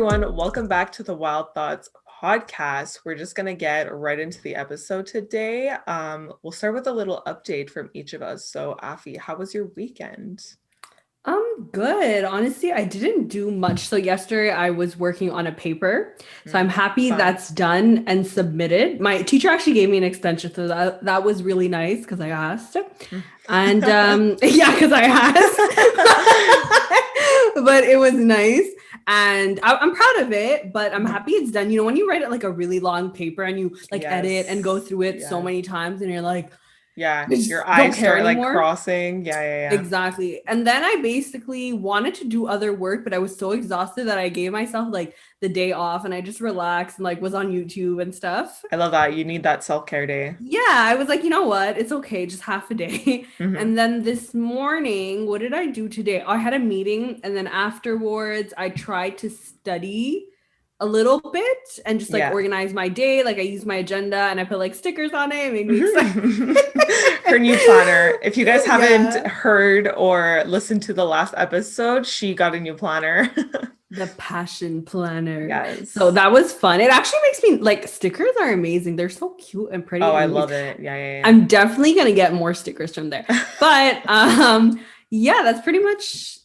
everyone. Welcome back to the Wild Thoughts podcast. We're just going to get right into the episode today. We'll start with a little update from each of us. So, Afi, how was your weekend? Good. Honestly, I didn't do much. So yesterday I was working on a paper. So I'm happy Fun. that's done and submitted. My teacher actually gave me an extension, so that was really nice because I asked. And yeah, because I asked. But it was nice. And I'm proud of it, but I'm happy it's done. You know, when you write it like a really long paper and you like edit and go through it so many times and you're like, Yeah, I your just don't eyes care start like anymore. crossing. Yeah. Exactly. And then I basically wanted to do other work, but I was so exhausted that I gave myself like the day off and I just relaxed and like was on YouTube and stuff. I love that. You need that self-care day. Yeah, I was like, you know what? It's okay, just half a day. Mm-hmm. And then this morning, what did I do today? I had a meeting and then afterwards I tried to study a little bit and just like Yeah. organize my day. Like I used my agenda and I put like stickers on it, made me excited. Her new planner. If you guys haven't Yeah. heard or listened to the last episode, she got a new planner. The passion planner. So Yes. that was fun. It actually makes me like stickers are amazing. They're so cute and pretty Oh, I anyways. love it. Yeah. I'm definitely gonna get more stickers from there. But yeah,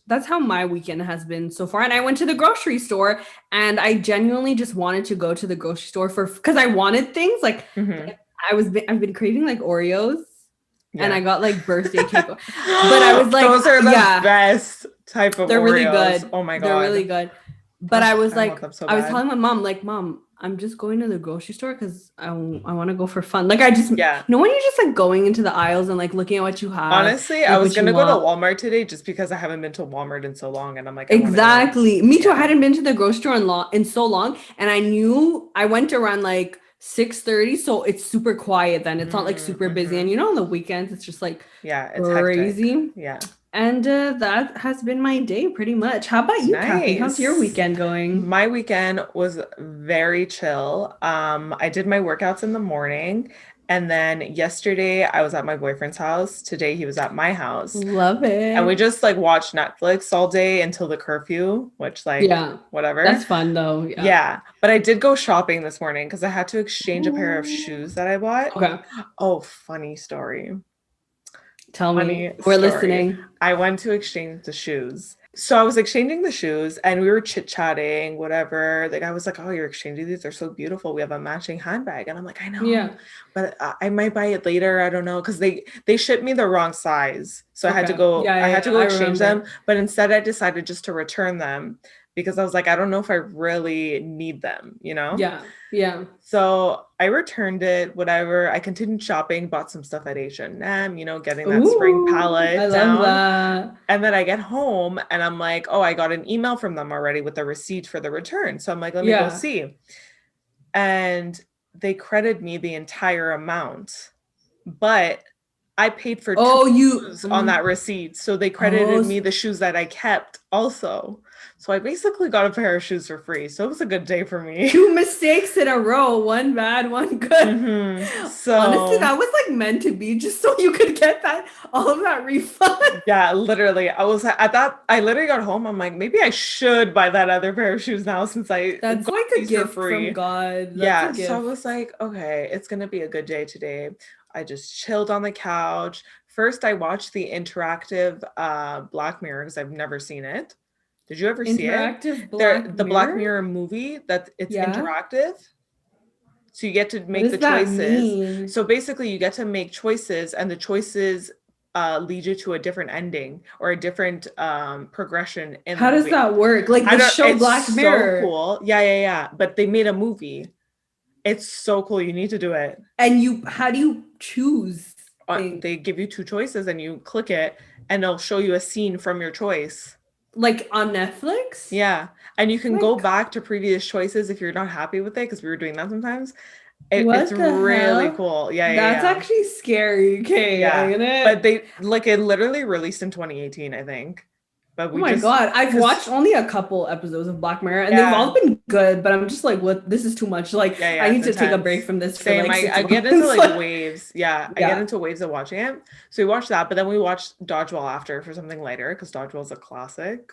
that's how my weekend has been so far. And I went to the grocery store and I genuinely just wanted to go to the grocery store for because I wanted things like Mm-hmm. I've been craving like Oreos and I Yeah. got like birthday cake. But I was like, Those are the yeah, best type of they're really Oreos. good. Oh my They're really God. good. But Ugh, I was I want like, them so I was bad. telling my mom, like, Mom, I'm just going to the grocery store because I want to go for fun. Like, I just, Yeah. when you're just like going into the aisles and like looking at what you have, Honestly, I like was what you gonna go to want. Walmart today just because I haven't been to Walmart in so long, and I'm like, I want to go. Exactly. Me too. I Yeah. hadn't been to the grocery store in so long, and I knew I went around like 6:30, so it's super quiet then. It's not like super busy. And Mm-hmm. you know, on the weekends, it's just like Yeah, it's hectic. crazy. Yeah. And that has been my day pretty much. How about you, Kathy? How's your Nice. weekend going? My weekend was very chill. I did my workouts in the morning, and then yesterday I was at my boyfriend's house. Today he was at my house. Love And we it. just like watched Netflix all day until the curfew, which like Yeah, whatever. that's fun though. Yeah. Yeah, but I did go shopping this morning because I had to exchange a pair of Ooh. shoes that I bought. Okay, Oh, funny story. tell me. Funny We're story. listening. I went to exchange the shoes. So I was exchanging the shoes and we were chit-chatting, whatever. The guy was like, "Oh, you're exchanging these. They're so beautiful. We have a matching handbag." And I'm like, "I know, Yeah. but I might buy it later. I don't know." Because they shipped me the wrong size. So Okay. I had to go I exchange them. remember. But instead I decided just to return them because I was like, I don't know if I really need them, you know? Yeah. Yeah. So I returned it, whatever. I continued shopping, bought some stuff at H&M, getting that spring Ooh, I palette love down. that. And then I get home and I'm like, oh, I got an email from them already with the receipt for the return. So I'm like, let me go Yeah. see. And they credited me the entire amount, but I paid for two Oh, shoes on that receipt. So they oh, credited me the shoes that I kept also. So I basically got a pair of shoes for free. So it was a good day for me. two mistakes in a row. One bad, one good. Honestly, So that was like meant to be just so you could get that all of that refund. yeah, literally. I thought I literally got home. I'm like, maybe I should buy that other pair of shoes now since I That's got like a these for gift from free. God. That's a Yeah. So I was gift. like, okay, it's gonna be a good day today. I just chilled on the couch. First, I watched the interactive Black Mirror because I've never seen it. Did you ever see it? Interactive There, Black the Black Mirror? Mirror movie that it's Yeah. interactive. So you get to What make the does that choices. mean? So basically, you get to make choices, and the choices lead you to a different ending or a different progression in the How does movie. that work? Like I the don't. show It's Black so Mirror. cool. Yeah. But they made a movie. It's so cool. You need to do it. And how do you choose things? They give you two choices, and you click it, and it'll show you a scene from your choice. Like on Netflix? Yeah, and you Oh can my go God. back to previous choices if you're not happy with it, because we were doing that sometimes. It's What the really hell? cool. That's Yeah. actually scary. Okay, Yeah, ain't but it? they like it literally released in 2018, I think. But Oh we my just God. I've watched because only a couple episodes of Black Mirror and they've yeah, all been good, but I'm just like, what? This is too much. Like, I it's need to take a break intense. from this for Same. like I, six I get into months. like waves. Yeah, I get Yeah. into waves of watching it. So we watched that, but then we watched Dodgeball after for something lighter because Dodgeball's a classic.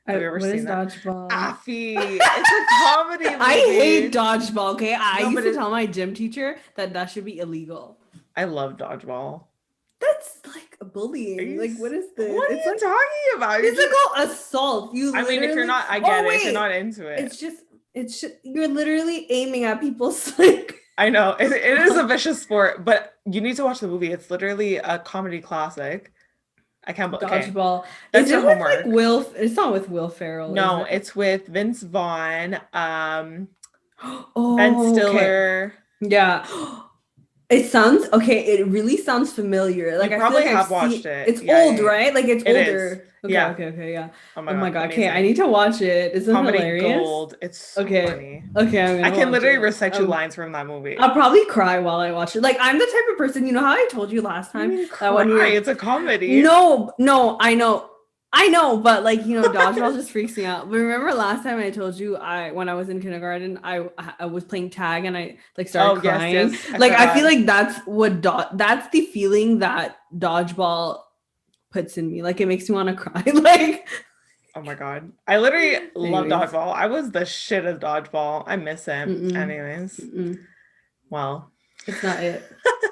Have you ever What seen is that? dodgeball? Affy. It's a comedy I hate movie. dodgeball. Okay, I No, used but to tell my gym teacher that that should be illegal. I love dodgeball. That's like Are bullying. you? Like, what is this? What are It's you like talking about? You're just. physical assault. You I mean, if you're literally. not, I get Oh it. If you're wait, not into it, it's just you're literally aiming at people's like I know it is a vicious sport. But you need to watch the movie. It's literally a comedy classic. I can't. Okay, dodgeball. Is that's it your with like homework. Will? It's not with Will Ferrell, is No, it? it's with Vince Vaughn, Ben Oh, okay. Stiller. Yeah. It sounds okay. It really sounds familiar. You Like I feel probably like I've have watched seen it. it's Yeah, old, yeah, yeah. right? Like it's It is. older. Okay, Yeah. okay, okay, yeah. Oh my Oh my God, God. Okay, I amazing. need to watch it. Is it Comedy hilarious? gold. It's so Okay. funny. Okay, I'm I gonna can watch literally it. recite you lines from that movie. I'll probably cry while I watch it. Like I'm the type of person, you know how I told you last You time mean that when we cry? were It's a comedy. no, no, I know. I know, but like, you know, dodgeball just freaks me out. But remember last time I told you when I was in kindergarten, I was playing tag and I like started Oh, yes, crying. yes. I Like I feel forgot. like that's the feeling that dodgeball puts in me. Like it makes me want to cry. Like Oh my God. I literally love anyways. dodgeball. I was the shit of dodgeball. I miss it. Mm-mm, Anyways, mm-mm. well, It's not it.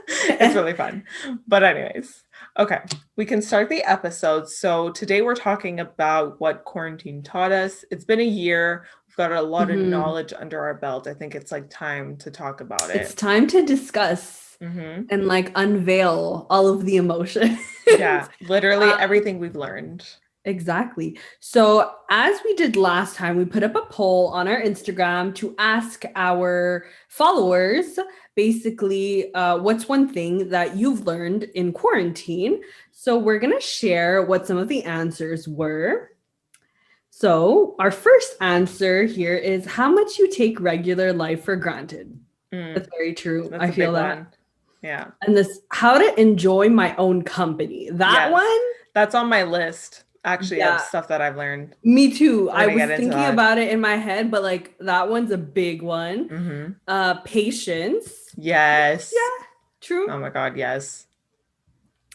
it's really fun. But, anyways, okay, we can start the episode. So, today we're talking about what quarantine taught us. It's been a year. We've got a lot of Mhm. knowledge under our belt. I think it's like time to talk about It's it. time to discuss Hmm. and like unveil all of the emotions. Yeah, literally Um, everything we've learned. exactly. So, as we did last time, we put up a poll on our Instagram to ask our followers basically what's one thing that you've learned in quarantine. So, we're going to share what some of the answers were. So, our first answer here is how much you take regular life for granted. Mm, That's very true. that's I a feel big that. one. Yeah. And this, how to enjoy my own company. That Yes. one, That's on my list, actually, of yeah, stuff that I've learned. me too. We're I gonna was get into thinking that. about it in my head, but like that one's a big one. Hmm. Patience. Yes. Yeah, true. Oh my God, yes.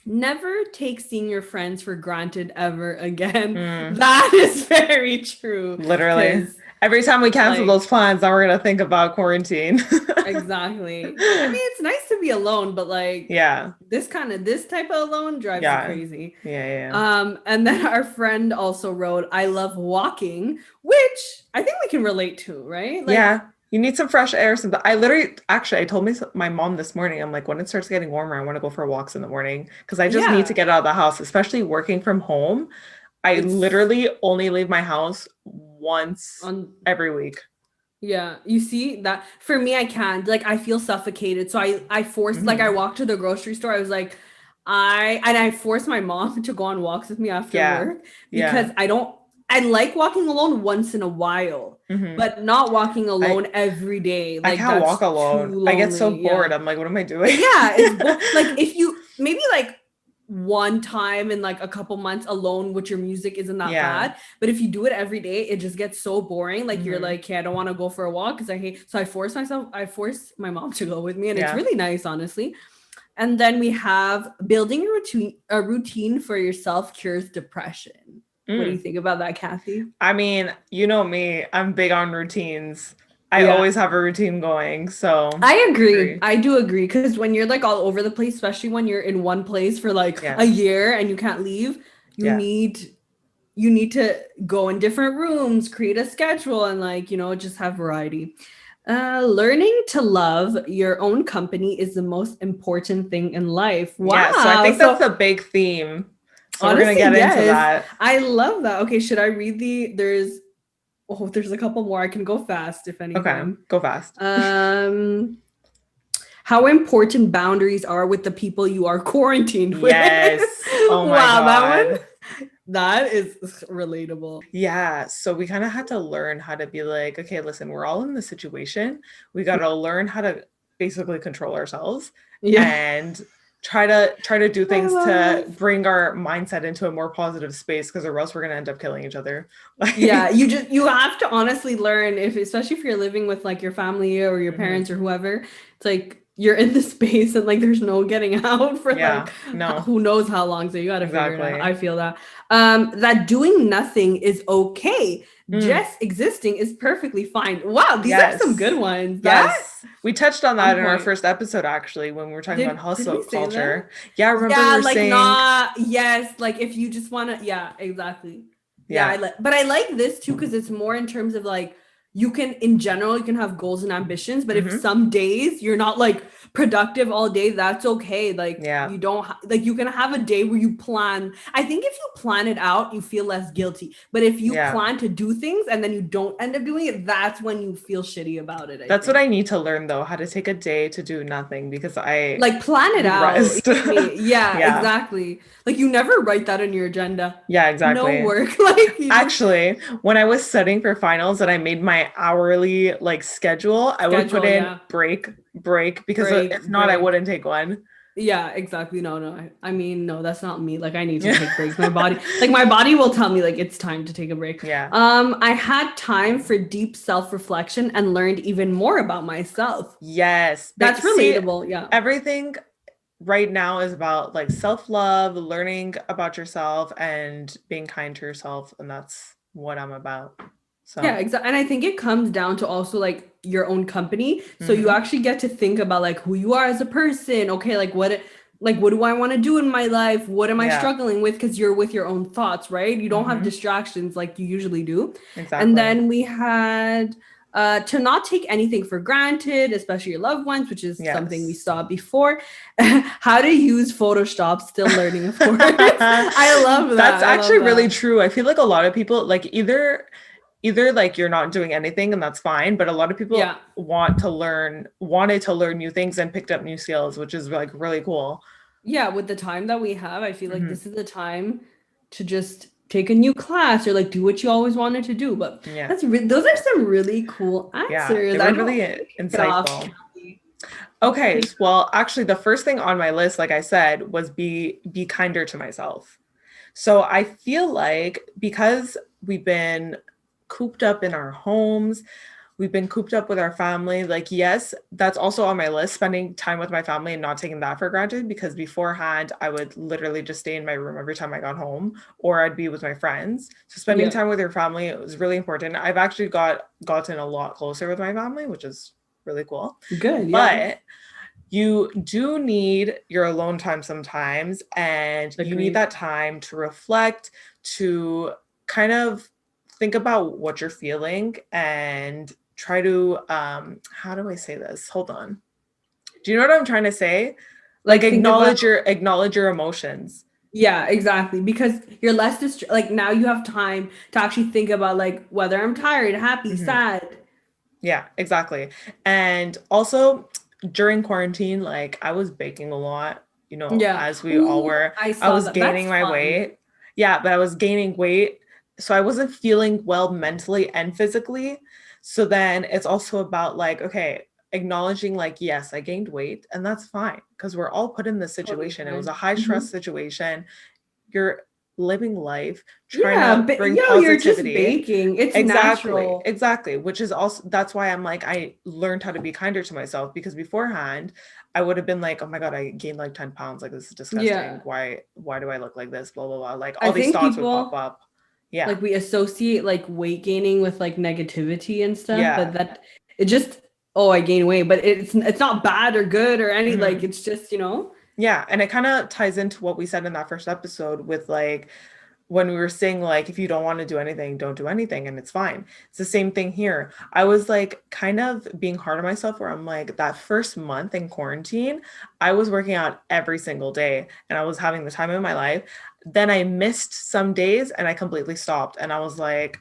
Never take seeing your friends for granted ever again. Mm, That is very true. literally. Because Every time we cancel like those plans, now we're gonna think about quarantine. exactly. I mean, it's nice to be alone, but like Yeah. this type of alone drives you Yeah. crazy. Yeah. Yeah. And then our friend also wrote, I love walking, which I think we can relate to, right? Like, Yeah. You need some fresh air. Some. I literally, actually, I told my mom this morning. I'm like, when it starts getting warmer, I want to go for walks in the morning because I just need to yeah, get out of the house, especially working from home. I it's literally only leave my house once on. every week. Yeah, you see that for me, I can't. Like, I feel suffocated. So I forced, like, I Hmm. walked to the grocery store. I was like, I forced my mom to go on walks with me after Yeah. work because Yeah. I like walking alone once in a while, Hmm. but not walking I alone every day. I Like, can't walk that's too alone. I get so lonely. bored. Yeah. I'm like, what am I doing? Yeah, like if you maybe like one time in like a couple months alone with your music isn't that Yeah. bad, but if you do it every day it just gets so boring. Like you're Hmm. like, hey, I don't want to go for a walk because I hate, so I force my mom to go with me and it's Yeah. really nice, honestly. And then we have building a routine for yourself cures depression. What do you Mm. think about that, Kathy? I mean, you know me. I'm big on routines. I Yeah, always have a routine going. So I agree. agree. I do agree because when you're like all over the place, especially when you're in one place for like Yeah. a year and you can't leave, you Yeah. need you need to go in different rooms, create a schedule, and like, just have variety. Learning to love your own company is the most important thing in life. Yeah. So I Wow. think that's So a big theme. So we're gonna honestly, get into yes. that. I love that. Okay, should I read there's a couple more. I can go fast if Okay. anything. Go fast. Um how important boundaries are with the people you are quarantined with. Yes. Oh my Wow, God. that is relatable. Yeah. So we kind of had to learn how to be like, okay, listen, we're all in this situation. We got to learn how to basically control ourselves Yeah, and try to do I things love to this. bring our mindset into a more positive space because or else we're gonna end up killing each other. Yeah, Like, you have to honestly learn, if especially if you're living with like your family or your mhm. parents or whoever. It's like you're in the space and like there's no getting out for like Yeah, no, who knows how long. So you got to figure it out. exactly. I feel that. That doing nothing is okay. Mm, Just existing is perfectly fine. Wow, these are some good yes. ones. That Yes. We touched on on that in our point. first episode, actually, when we were talking about Did hustle we say culture. that? Yeah, I remember we Yeah, were like saying, not yes, like if you just want to yeah, exactly. Yeah, yeah, but I like this too because it's more in terms of like you can in general you can have goals and ambitions, but if hmm, some days you're not like productive all day, that's okay. Like yeah, you don't like you can have a day where you plan. I think if you plan it out, you feel less guilty. But if you yeah. plan to do things and then you don't end up doing it, that's when you feel shitty about it, I That's what think. I need to learn, though, how to take a day to do nothing because I Like plan it need out. You rest. know what I mean? Yeah, Yeah, exactly. Like you never write that in your agenda. yeah, No exactly. work. Like you just Actually, when I was studying for finals and I made my hourly like schedule, I would put schedule, in yeah. break because if not, I Break. wouldn't take one. Yeah, exactly. No, no. I mean, no, that's not me. Like I need to take breaks. My body will tell me like it's time to take a break. Yeah. I had time for deep self-reflection and learned even more about myself. Yes. That's See, relatable. Yeah. everything right now is about like self-love, learning about yourself and being kind to yourself, and that's what I'm about. Yeah, So, exactly. And I think it comes down to also like your own company. So you hmm, actually get to think about like who you are as a person. Okay, like what do I want to do in my life? What am I yeah. struggling with? Because you're with your own thoughts, right? You don't have Hmm, distractions like you usually do. And exactly. then we had to not take anything for granted, especially your loved ones, which is something we Yes. saw before. How to use Photoshop, still learning, of course. I love That's that. I actually love really that. true. I feel like a lot of people like either like you're not doing anything and that's fine, but a lot of people Yeah. wanted to learn new things and picked up new skills, which is like really cool. Yeah, with the time that we have, I feel like Hmm, this is the time to just take a new class or like do what you always wanted to do. But yeah. those are some really cool Yeah, answers. they I were don't really we can get off. insightful. Okay, Take well, actually the first thing on my list, like I said, was be kinder to myself. So I feel like because we've been cooped up in our homes, we've been cooped up with our family. Like, yes, that's also on my list, spending time with my family and not taking that for granted. Because beforehand, I would literally just stay in my room every time I got home, or I'd be with my friends. So spending yeah. time with your family was really important. I've actually gotten a lot closer with my family, which is really cool. Good, yeah. But you do need your alone time sometimes, and you need Agreed. that time to reflect, to kind of think about what you're feeling and try to how do I say this? Hold on. Do you know what I'm trying to say? Like Like think about acknowledge your emotions. yeah, exactly. Because you're less like now you have time to actually think about like whether I'm tired, happy, Hmm, sad. yeah, exactly. And also during quarantine, like I was baking a lot, Yeah. as we all Ooh, were. I I saw was that. That's gaining my fun. weight. Yeah, but I was gaining weight. So I wasn't feeling well mentally and physically. So then it's also about like, okay, acknowledging like, yes, I gained weight and that's fine because we're all put in this Totally situation. It was fine. a high stress Mhm. situation. You're living life, trying Yeah, to but bring you're just positivity. baking. It's Exactly, natural. exactly. Which is also that's why I'm like, I learned how to be kinder to myself because beforehand I would have been like, oh my God, I gained like 10 pounds. Like this is disgusting. Yeah. Why do I look like this? Blah, blah, blah. Like I all these think thoughts would pop people up. Yeah. like we associate like weight gaining with like negativity and stuff, but Yeah. that it just oh, I gain weight, but it's not bad or good or any like Hmm. it's just, you know. Yeah. And it kind of ties into what we said in that first episode with like when we were saying like if you don't want to do anything, don't do anything and it's fine. It's the same thing here. I was like kind of being hard on myself where I'm like that first month in quarantine, I was working out every single day and I was having the time of my life. Then I missed some days and I completely stopped and I was like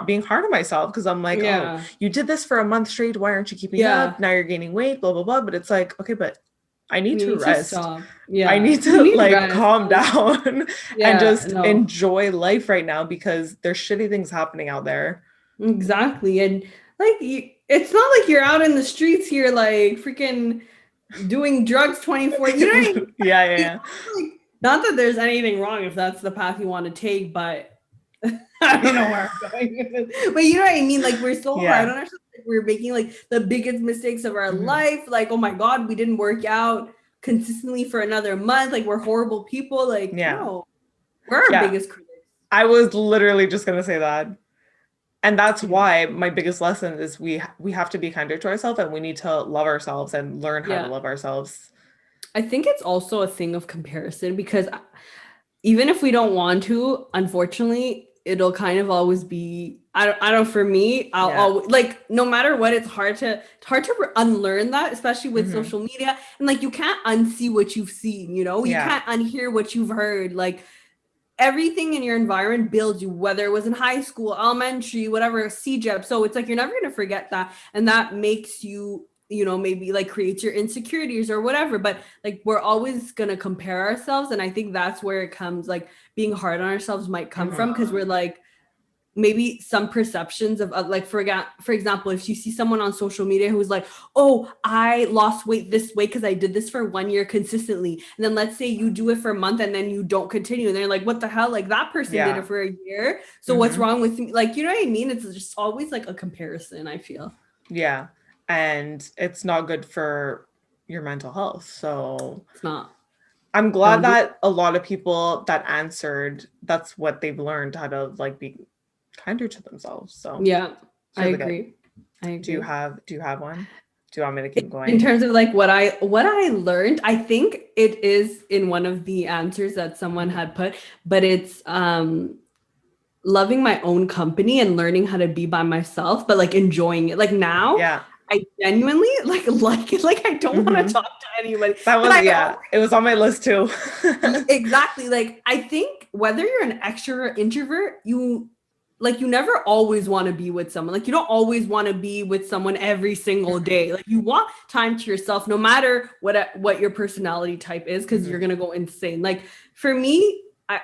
being hard on myself because I'm like, "Oh, Yeah. you did this for a month straight. Why aren't you keeping Yeah. up? Now you're gaining weight, blah blah blah." But it's like, "Okay, but I need You to need to rest. stop. I Yeah. need You to need like rest, calm honestly. down and Yeah, just no. enjoy life right now because there's shitty things happening out there." Exactly. And like it's not like you're out in the streets here like freaking doing drugs 24. You know what I mean? Yeah, yeah, Like, yeah. like, not that there's anything wrong if that's the path you want to take, but I don't know where I'm going with it. But you know what I mean? Like we're so hard Yeah. on ourselves. we're making like the biggest mistakes of our Mhm. life. Like, oh my God, we didn't work out consistently for another month. Like, we're horrible people. Like, Yeah. no, we're our Yeah. biggest critics. I was literally just gonna say that. And that's Yeah. why my biggest lesson is we have to be kinder to ourselves and we need to love ourselves and learn how to Yeah. love ourselves. I think it's also a thing of comparison because even if we don't want to, unfortunately, it'll kind of always be I don't for me, I'll Yeah. always like no matter what, it's hard to unlearn that, especially with Hmm. social media. And like you can't unsee what you've seen, you know? You Yeah. can't unhear what you've heard. Like everything in your environment builds you, whether it was in high school, elementary, whatever, CJEP. So it's like you're never gonna forget that. And that makes you, you know, maybe like creates your insecurities or whatever. But like we're always gonna compare ourselves. And I think that's where it comes, like being hard on ourselves might come Hmm. from because we're like, maybe some perceptions of like for example, if you see someone on social media who's like, oh, I lost weight this way because I did this for 1 year consistently, and then let's say you do it for a month and then you don't continue, and they're like, what the hell, like that person did it Yeah. for a year, so what's Hmm. wrong with me? Like, you know what I mean? It's just always like a comparison, I feel. Yeah. And it's not good for your mental health. So It's not. I'm glad Don't do. that a lot of people that answered, that's what they've learned how to like be kinder to themselves. So Yeah, it's I really good. agree. I agree. Do you have one? Do you want me to keep In going? terms of like what I learned, I think it is in one of the answers that someone Mhm. had put, but it's loving my own company and learning how to be by myself, but like enjoying it. Like now, Yeah. I genuinely like it. Like I don't want to Hmm. talk to anybody. That But was, I yeah, it was on my list too. exactly, like I think whether you're an extrovert or introvert, you never always want to be with someone. Like you don't always want to be with someone every single day. Like you want time to yourself no matter what your personality type is, because you're Hmm. gonna go insane. Like for me,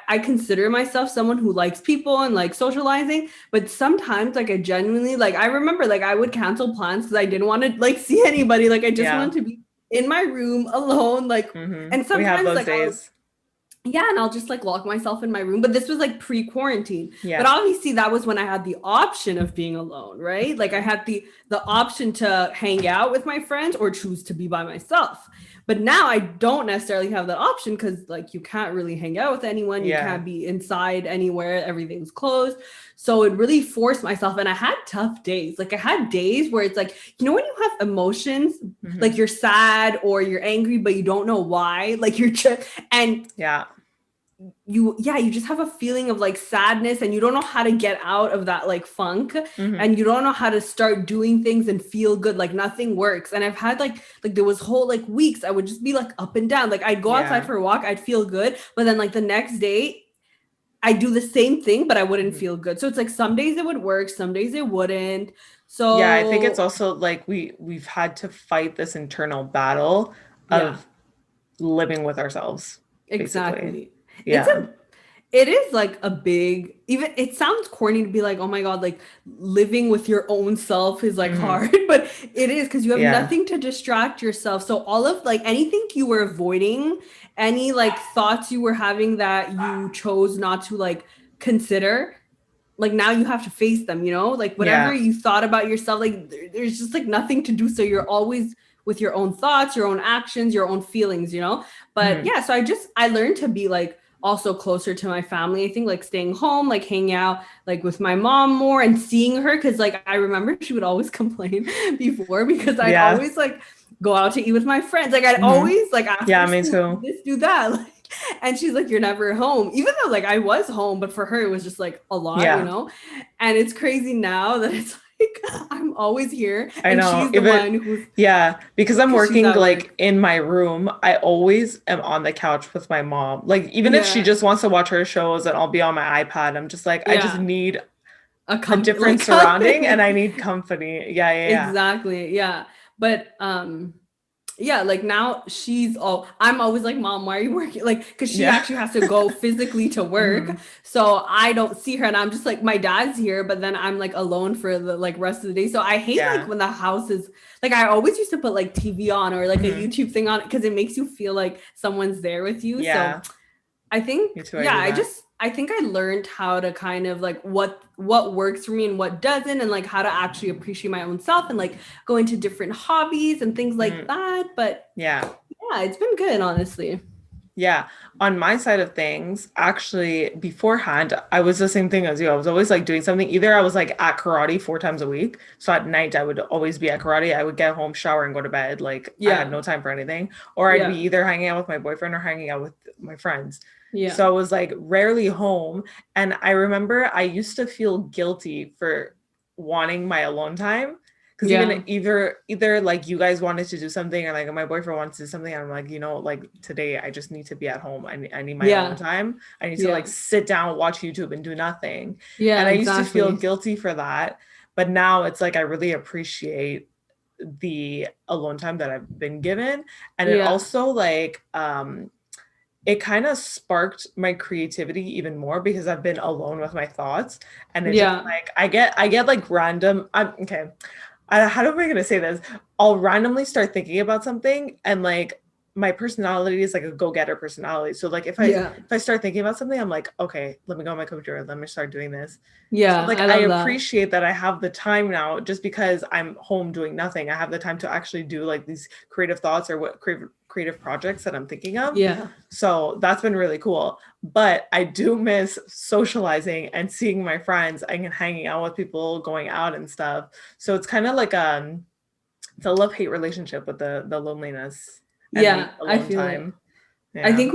I consider myself someone who likes people and like socializing, but sometimes like I genuinely, like I remember like I would cancel plans because I didn't want to like see anybody. Like I just Yeah. wanted to be in my room alone. Like, Hmm. and We have sometimes those like days. yeah, and I'll just like lock myself in my room. But this was like pre-quarantine. But Yeah. obviously that was when I had the option of being alone, right? Like I had the option to hang out with my friends or choose to be by myself. But now I don't necessarily have that option because like you can't really hang out with anyone, you Yeah. can't be inside anywhere, everything's closed. So it really forced myself, and I had tough days. Like I had days where it's like, you know, when you have emotions, Hmm. like you're sad or you're angry, but you don't know why. Like you're just and Yeah. you just have a feeling of like sadness and you don't know how to get out of that like funk, Hmm. and you don't know how to start doing things and feel good. Like nothing works. And I've had like there was whole like weeks I would just be like up and down. Like I'd go outside Yeah. for a walk, I'd feel good, but then like the next day I do the same thing but I wouldn't Mhm. feel good. So it's like some days it would work, some days it wouldn't. Yeah, I think it's So also like we've had to fight this internal battle yeah, of living with ourselves, basically. exactly. it's Yeah. a It is like a big, even it sounds corny to be like, oh my God, like living with your own self is like Hmm. hard, but it is because you have Yeah. nothing to distract yourself. So all of like anything you were avoiding, any like thoughts you were having that you chose not to like consider, like now you have to face them, you know? Like whatever Yeah. you thought about yourself, like there's just like nothing to do. So you're always with your own thoughts, your own actions, your own feelings, you know? But Hmm. yeah, so I learned to be like also closer to my family. I think like staying home, like hanging out like with my mom more and seeing her. Cause like I remember she would always complain before because I'd Yeah. always like go out to eat with my friends. Like I'd Hmm. always like after Yeah, me school do too. this, do that. Like, and she's like, you're never home. Even though like I was home, but for her it was just like a lot, you Yeah. know? And it's crazy now that it's like I'm always here I and know. she's the Even one who's yeah, because I'm because she's working at like work. in my room, I always am on the couch with my mom. Like even if she Yeah. just wants to watch her shows and I'll be on my iPad, I'm just like I just Yeah. need A a like different surrounding and I company. need company. Yeah, yeah, yeah. Exactly. Yeah. But yeah, like now she's all I'm always like, Mom, why are you working? Like, because she Yeah. actually has to go physically to work. Hmm. So I don't see her and I'm just like, my dad's here, but then I'm like alone for the like rest of the day. So I hate like Yeah. when the house is like I always used to put like TV on or like a Hmm. YouTube thing on because it makes you feel like someone's there with you. So Yeah. I think, Me too, I yeah, do that. I think I learned how to kind of like what works for me and what doesn't, and like how to actually appreciate my own self and like go into different hobbies and things like Mm, that. But yeah. yeah, it's been good, honestly. Yeah. On my side of things, actually, beforehand, I was the same thing as you. I was always like doing something. Either I was like at karate 4 times a week. So at night, I would always be at karate. I would get home, shower, and go to bed. Like I had Yeah. no time for anything. Or I'd be Yeah. either hanging out with my boyfriend or hanging out with my friends. Yeah. So I was like rarely home. And I remember I used to feel guilty for wanting my alone time. Because even Yeah. either like you guys wanted to do something or like my boyfriend wants to do something, I'm like, like today I just need to be at home. I need my alone Yeah. time. I need to like Yeah. sit down, watch YouTube and do nothing. Yeah, And I used to feel exactly. guilty for that. But now it's like I really appreciate the alone time that I've been given. And it Yeah. also like it kind of sparked my creativity even more because I've been alone with my thoughts. And it's just Yeah. like I get like random. I'm okay. How am I going to say this? I'll randomly start thinking about something and like my personality is like a go-getter personality. So like if I Yeah. if I start thinking about something, I'm like, okay, let me go on my computer, let me start doing this. So Yeah. like I I love that. appreciate that I have the time now just because I'm home doing nothing. I have the time to actually do like these creative thoughts or what creative projects that I'm thinking of. Yeah. So that's been really cool. But I do miss socializing and seeing my friends and hanging out with people, going out and stuff. So it's kind of like it's a love-hate relationship with the loneliness and the Yeah. I alone feel it. time. I Yeah. think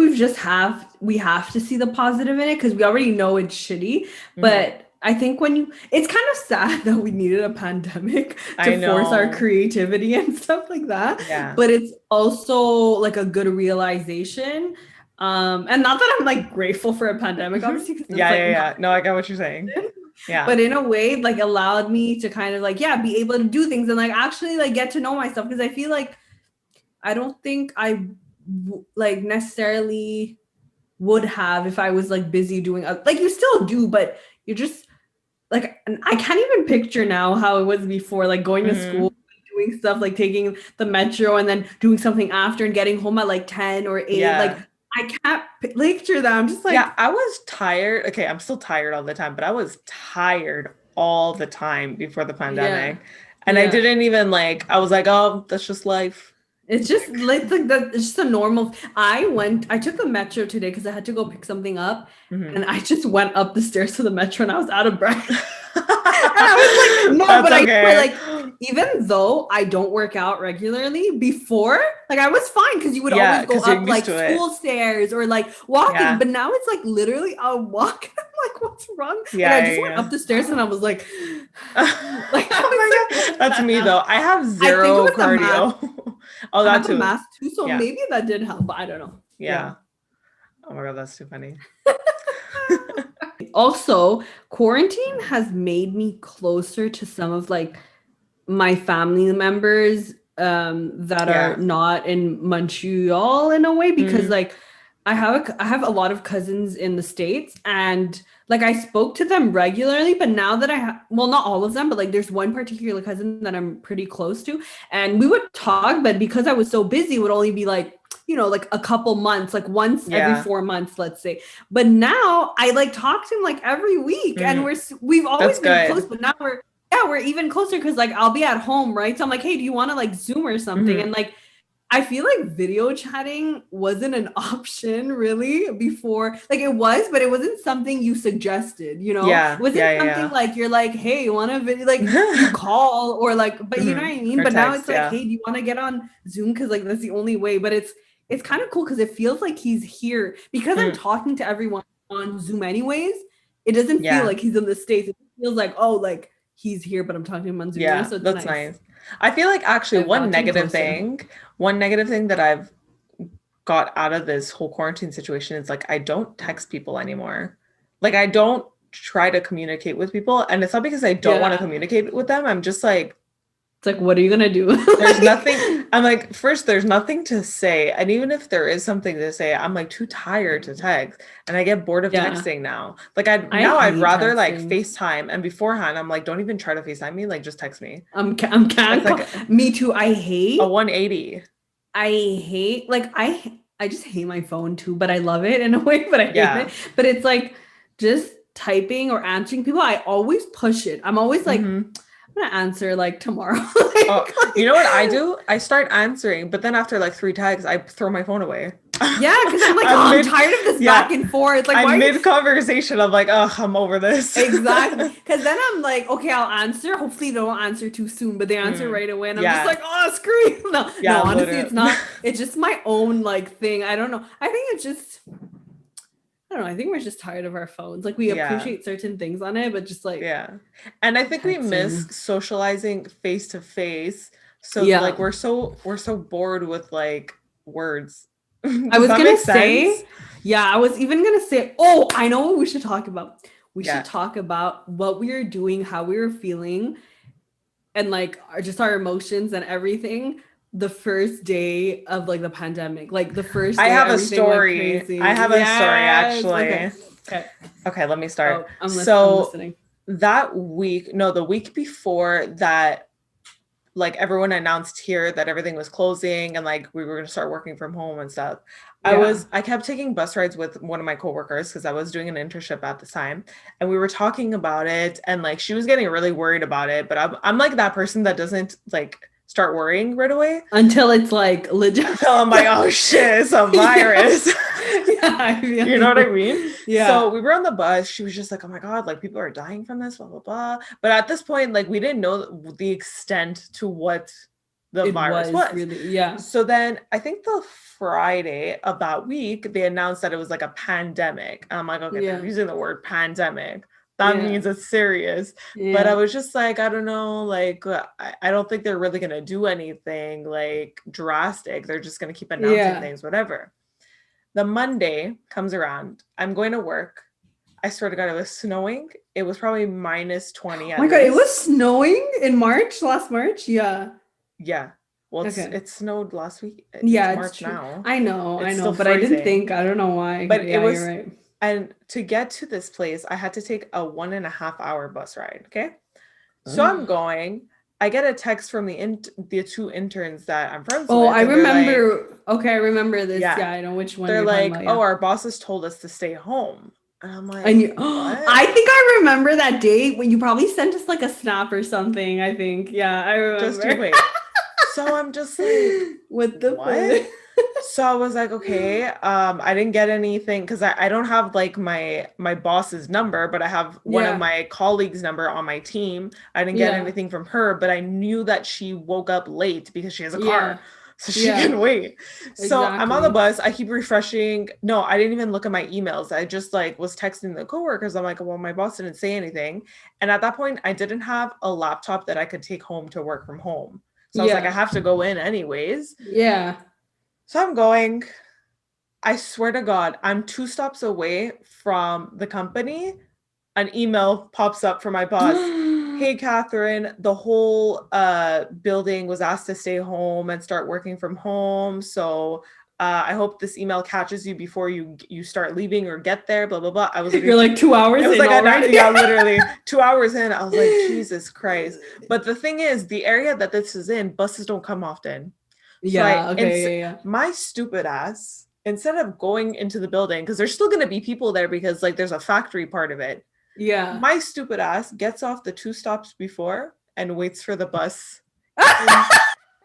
we have to see the positive in it because we already know it's shitty. Hmm. But I think it's kind of sad that we needed a pandemic to I force our know. creativity and stuff like that. Yeah. But it's also like a good realization. And not that I'm like grateful for a pandemic, Hmm. obviously, because it's Yeah, like yeah, not yeah. No, I get what you're saying. Yeah. but in a way like allowed me to kind of like yeah be able to do things and like actually like get to know myself because I feel like I don't think like necessarily would have if I was like busy doing like you still do, but you're just like I can't even picture now how it was before, like going to school, Hmm. doing stuff like taking the metro and then doing something after and getting home at like 10 or 8. Like Yeah. I can't picture that. I'm just Yeah, like I was tired. Okay, I'm still tired all the time, but I was tired all the time before the yeah. pandemic. And I Yeah. didn't even like, I was like, oh, that's just life. It's just like that. It's just a normal. I took the metro today because I had to go pick something up, and Hmm. I just went up the stairs to the metro, and I was out of breath. And I was like, no, That's but I swear, okay. like, even though I don't work out regularly before, like, I was fine because you would Yeah, always go because you're up used like to it. school stairs or like walking. Yeah. But now it's like literally a walk. I'm like, what's wrong? Like, Yeah, I just went yeah, up the stairs and I was like, like, I Oh was my like, God. what That's the me hell? though. I have I think it zero was the mask. cardio. Oh, I that have the too. mask too, so Yeah. maybe that did help, but I don't know. Yeah. Yeah. Oh my God, that's too funny. Also, quarantine has made me closer to some of like my family members that are Yeah. not in Montreal in a way because Mm, like I have a lot of cousins in the States and like I spoke to them regularly, but now that I have well not all of them, but like there's one particular cousin that I'm pretty close to and we would talk, but because I was so busy, it would only be like like a couple months, like once every yeah. 4 months, let's say. But now I like talk to him like every week, and Mm, we've always that's been close, good. but now we're even closer because like I'll be at home, right? So I'm like, hey, do you want to like Zoom or something? Hmm. And like I feel like video chatting wasn't an option really before. Like it was, but it wasn't something you suggested, you know? It Yeah. wasn't Yeah. something Yeah. like you're like, hey, you want to video like you Yeah. call or like, but you know Hmm. what I mean? Or But now text. it's like, Yeah. hey, do you want to get on Zoom? Because like that's the only way. But it's kind of cool because it feels like he's here because I'm Mm, talking to everyone on Zoom anyways. It doesn't feel yeah. like he's in the States. It feels like, oh, like he's here, but I'm talking to him on Zoom, Yeah. so it's That's nice. nice. I feel like actually I've gotten closer. one negative thing that I've got out of this whole quarantine situation is like I don't text people anymore. Like I don't try to communicate with people. And it's not because I don't want to Yeah. communicate with them. I'm just like, It's like, what are you gonna do? there's Like, nothing. I'm like, first, there's nothing to say. And even if there is something to say, I'm like too tired to text. And I get bored of yeah. texting now. Like I I now I'd hate rather like texting. FaceTime. And beforehand, I'm like, don't even try to FaceTime me. Like just text me. I'm It's can't like call me too. a 180. I hate like I just hate my phone too, but I love it in a way, but I hate Yeah. it. But it's like just typing or answering people, I always push it. I'm always like, Mm-hmm. I'm gonna answer like tomorrow. Oh, you know what I do? I start answering, but then after like 3 tags, I throw my phone away. Yeah, because I'm like, I'm oh, I'm mid, tired of this back yeah, and forth. Like, I'm why are you mid conversation. I'm like, oh, I'm over this. exactly? Because then I'm like, okay, I'll answer. Hopefully, they don't answer too soon, but they answer Mm, right away, and I'm just yeah, like, oh, screw you. No, no, yeah, honestly, it's literally. not. It's just my own like thing. I don't know. I think it's just, I don't know. I think we're just tired of our phones. Like, we Yeah, appreciate certain things on it, but just like yeah. And I think we miss texting. socializing face to face. So like Yeah. we're so bored with like words. I Does was that gonna make sense? say, yeah, I was even gonna say, oh, I know what we should talk about. We should Yeah. talk about what we were doing, how we were feeling, and like just our emotions and everything the first day of like the pandemic. Like the first I day have a everything went story. I crazy. have a story Yes. Okay. actually. Okay. Okay, let me start. Oh, I'm So listening. that week, no, the week before that, like everyone announced here that everything was closing and like we were going to start working from home and stuff. Yeah. I kept taking bus rides with one of my coworkers because I was doing an internship at the time, and we were talking about it, and like she was getting really worried about it, but I'm like that person that doesn't like start worrying right away Until it's like legit. until I'm like, oh shit, it's a Yeah. virus. Yeah, I feel You know what I you. mean? So Yeah. we were on the bus. She was just like, oh my God, like people are dying from this, blah, blah, blah. But at this point, like we didn't know the extent to what the It virus was was. really, yeah. So then I think the Friday of that week, they announced that it was like a pandemic. And I'm like, okay, they're Yeah. using the word pandemic. That Yeah. means it's serious. But I Yeah. was just like, I don't know, like I don't think they're really gonna do anything like drastic. They're just gonna keep announcing Yeah. things, whatever. The Monday comes around. I'm going to work. I swear to God, it was snowing. It was probably minus 20 Oh my at God, it was least. snowing in March, last March. Yeah. Yeah. Well, Okay. it snowed last week. It's Yeah, it's March true. now. I It's know, still but I didn't freezing. think, I don't know why. But it Yeah, you're was, right. and to get to this place, I had to take a 1.5 hour bus ride. Okay. So I'm Ugh. going. I get a text from the two interns that I'm friends Oh, with, I and they're like, remember. Okay, I remember this. yeah, Yeah, I know which one they're you're talking like, about. oh, Yeah. our bosses told us to stay home. And I'm And like, you, what? I think I remember that date when you probably sent us like a snap or something. I think. Yeah, I Just you remember. wait. So I'm just like, What the what? fuck? So I was like, okay, I didn't get anything because I don't have like my boss's number, but I have one of Yeah, my colleagues' number on my team. I didn't get yeah, anything from her, but I knew that she woke up late because she has a car. yeah, So she can yeah. wait. So I'm on the Exactly. bus. I keep refreshing. No, I didn't even look at my emails. I just like was texting the coworkers. I'm like, well, my boss didn't say anything. And at that point, I didn't have a laptop that I could take home to work from home. So I was like, I Yeah, have to go in anyways. yeah. So I'm going. I swear to God, I'm 2 stops away from the company. An email pops up from my boss. Hey, Catherine, the whole building was asked to stay home and start working from home. So I hope this email catches you before you start leaving or get there. Blah blah blah. I was You're literally like 2 hours it was in like already. yeah, literally 2 hours in. I was like, Jesus Christ. But the thing is, the area that this is in, buses don't come often. So Yeah, okay, yeah, my stupid ass, instead of going into the building, because there's still gonna be people there because like there's a factory part of it. yeah. My stupid ass gets off the 2 stops before and waits for the bus Yeah.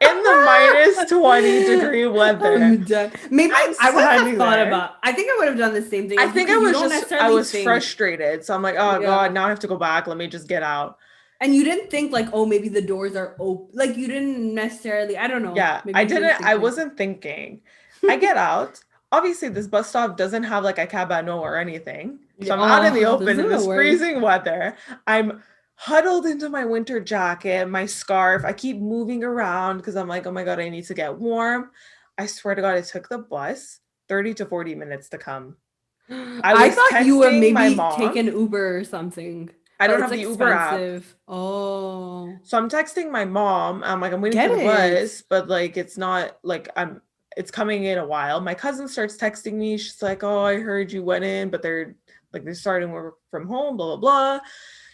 in in the minus 20-degree weather. I'm done. Maybe I'm I would have standing thought there. about, I think I would have done the same thing I as you think I because you was don't just I necessarily was think. frustrated. So I'm like, oh God, Yeah. now I have to go back. Let me just get out. And you didn't think like, oh, maybe the doors are open. Like you didn't necessarily, I don't know. Yeah, Maybe you didn't I think like wasn't thinking. I get out. Obviously, this bus stop doesn't have like a cabano or anything. So yeah, I'm out in the oh, those open in are the this worst. freezing weather. I'm huddled into my winter jacket, my scarf. I keep moving around because I'm like, oh my God, I need to get warm. I swear to God, it took the bus 30 to 40 minutes to come. I I was thought you would texting my maybe take mom. an Uber or something. I But don't it's have the Uber app. expensive. Oh, So I'm texting my mom. I'm like, I'm waiting for get the it. bus, but like it's not like it's coming in a while. My cousin starts texting me. She's like, oh, I heard you went in, but they're starting work from home, blah, blah, blah.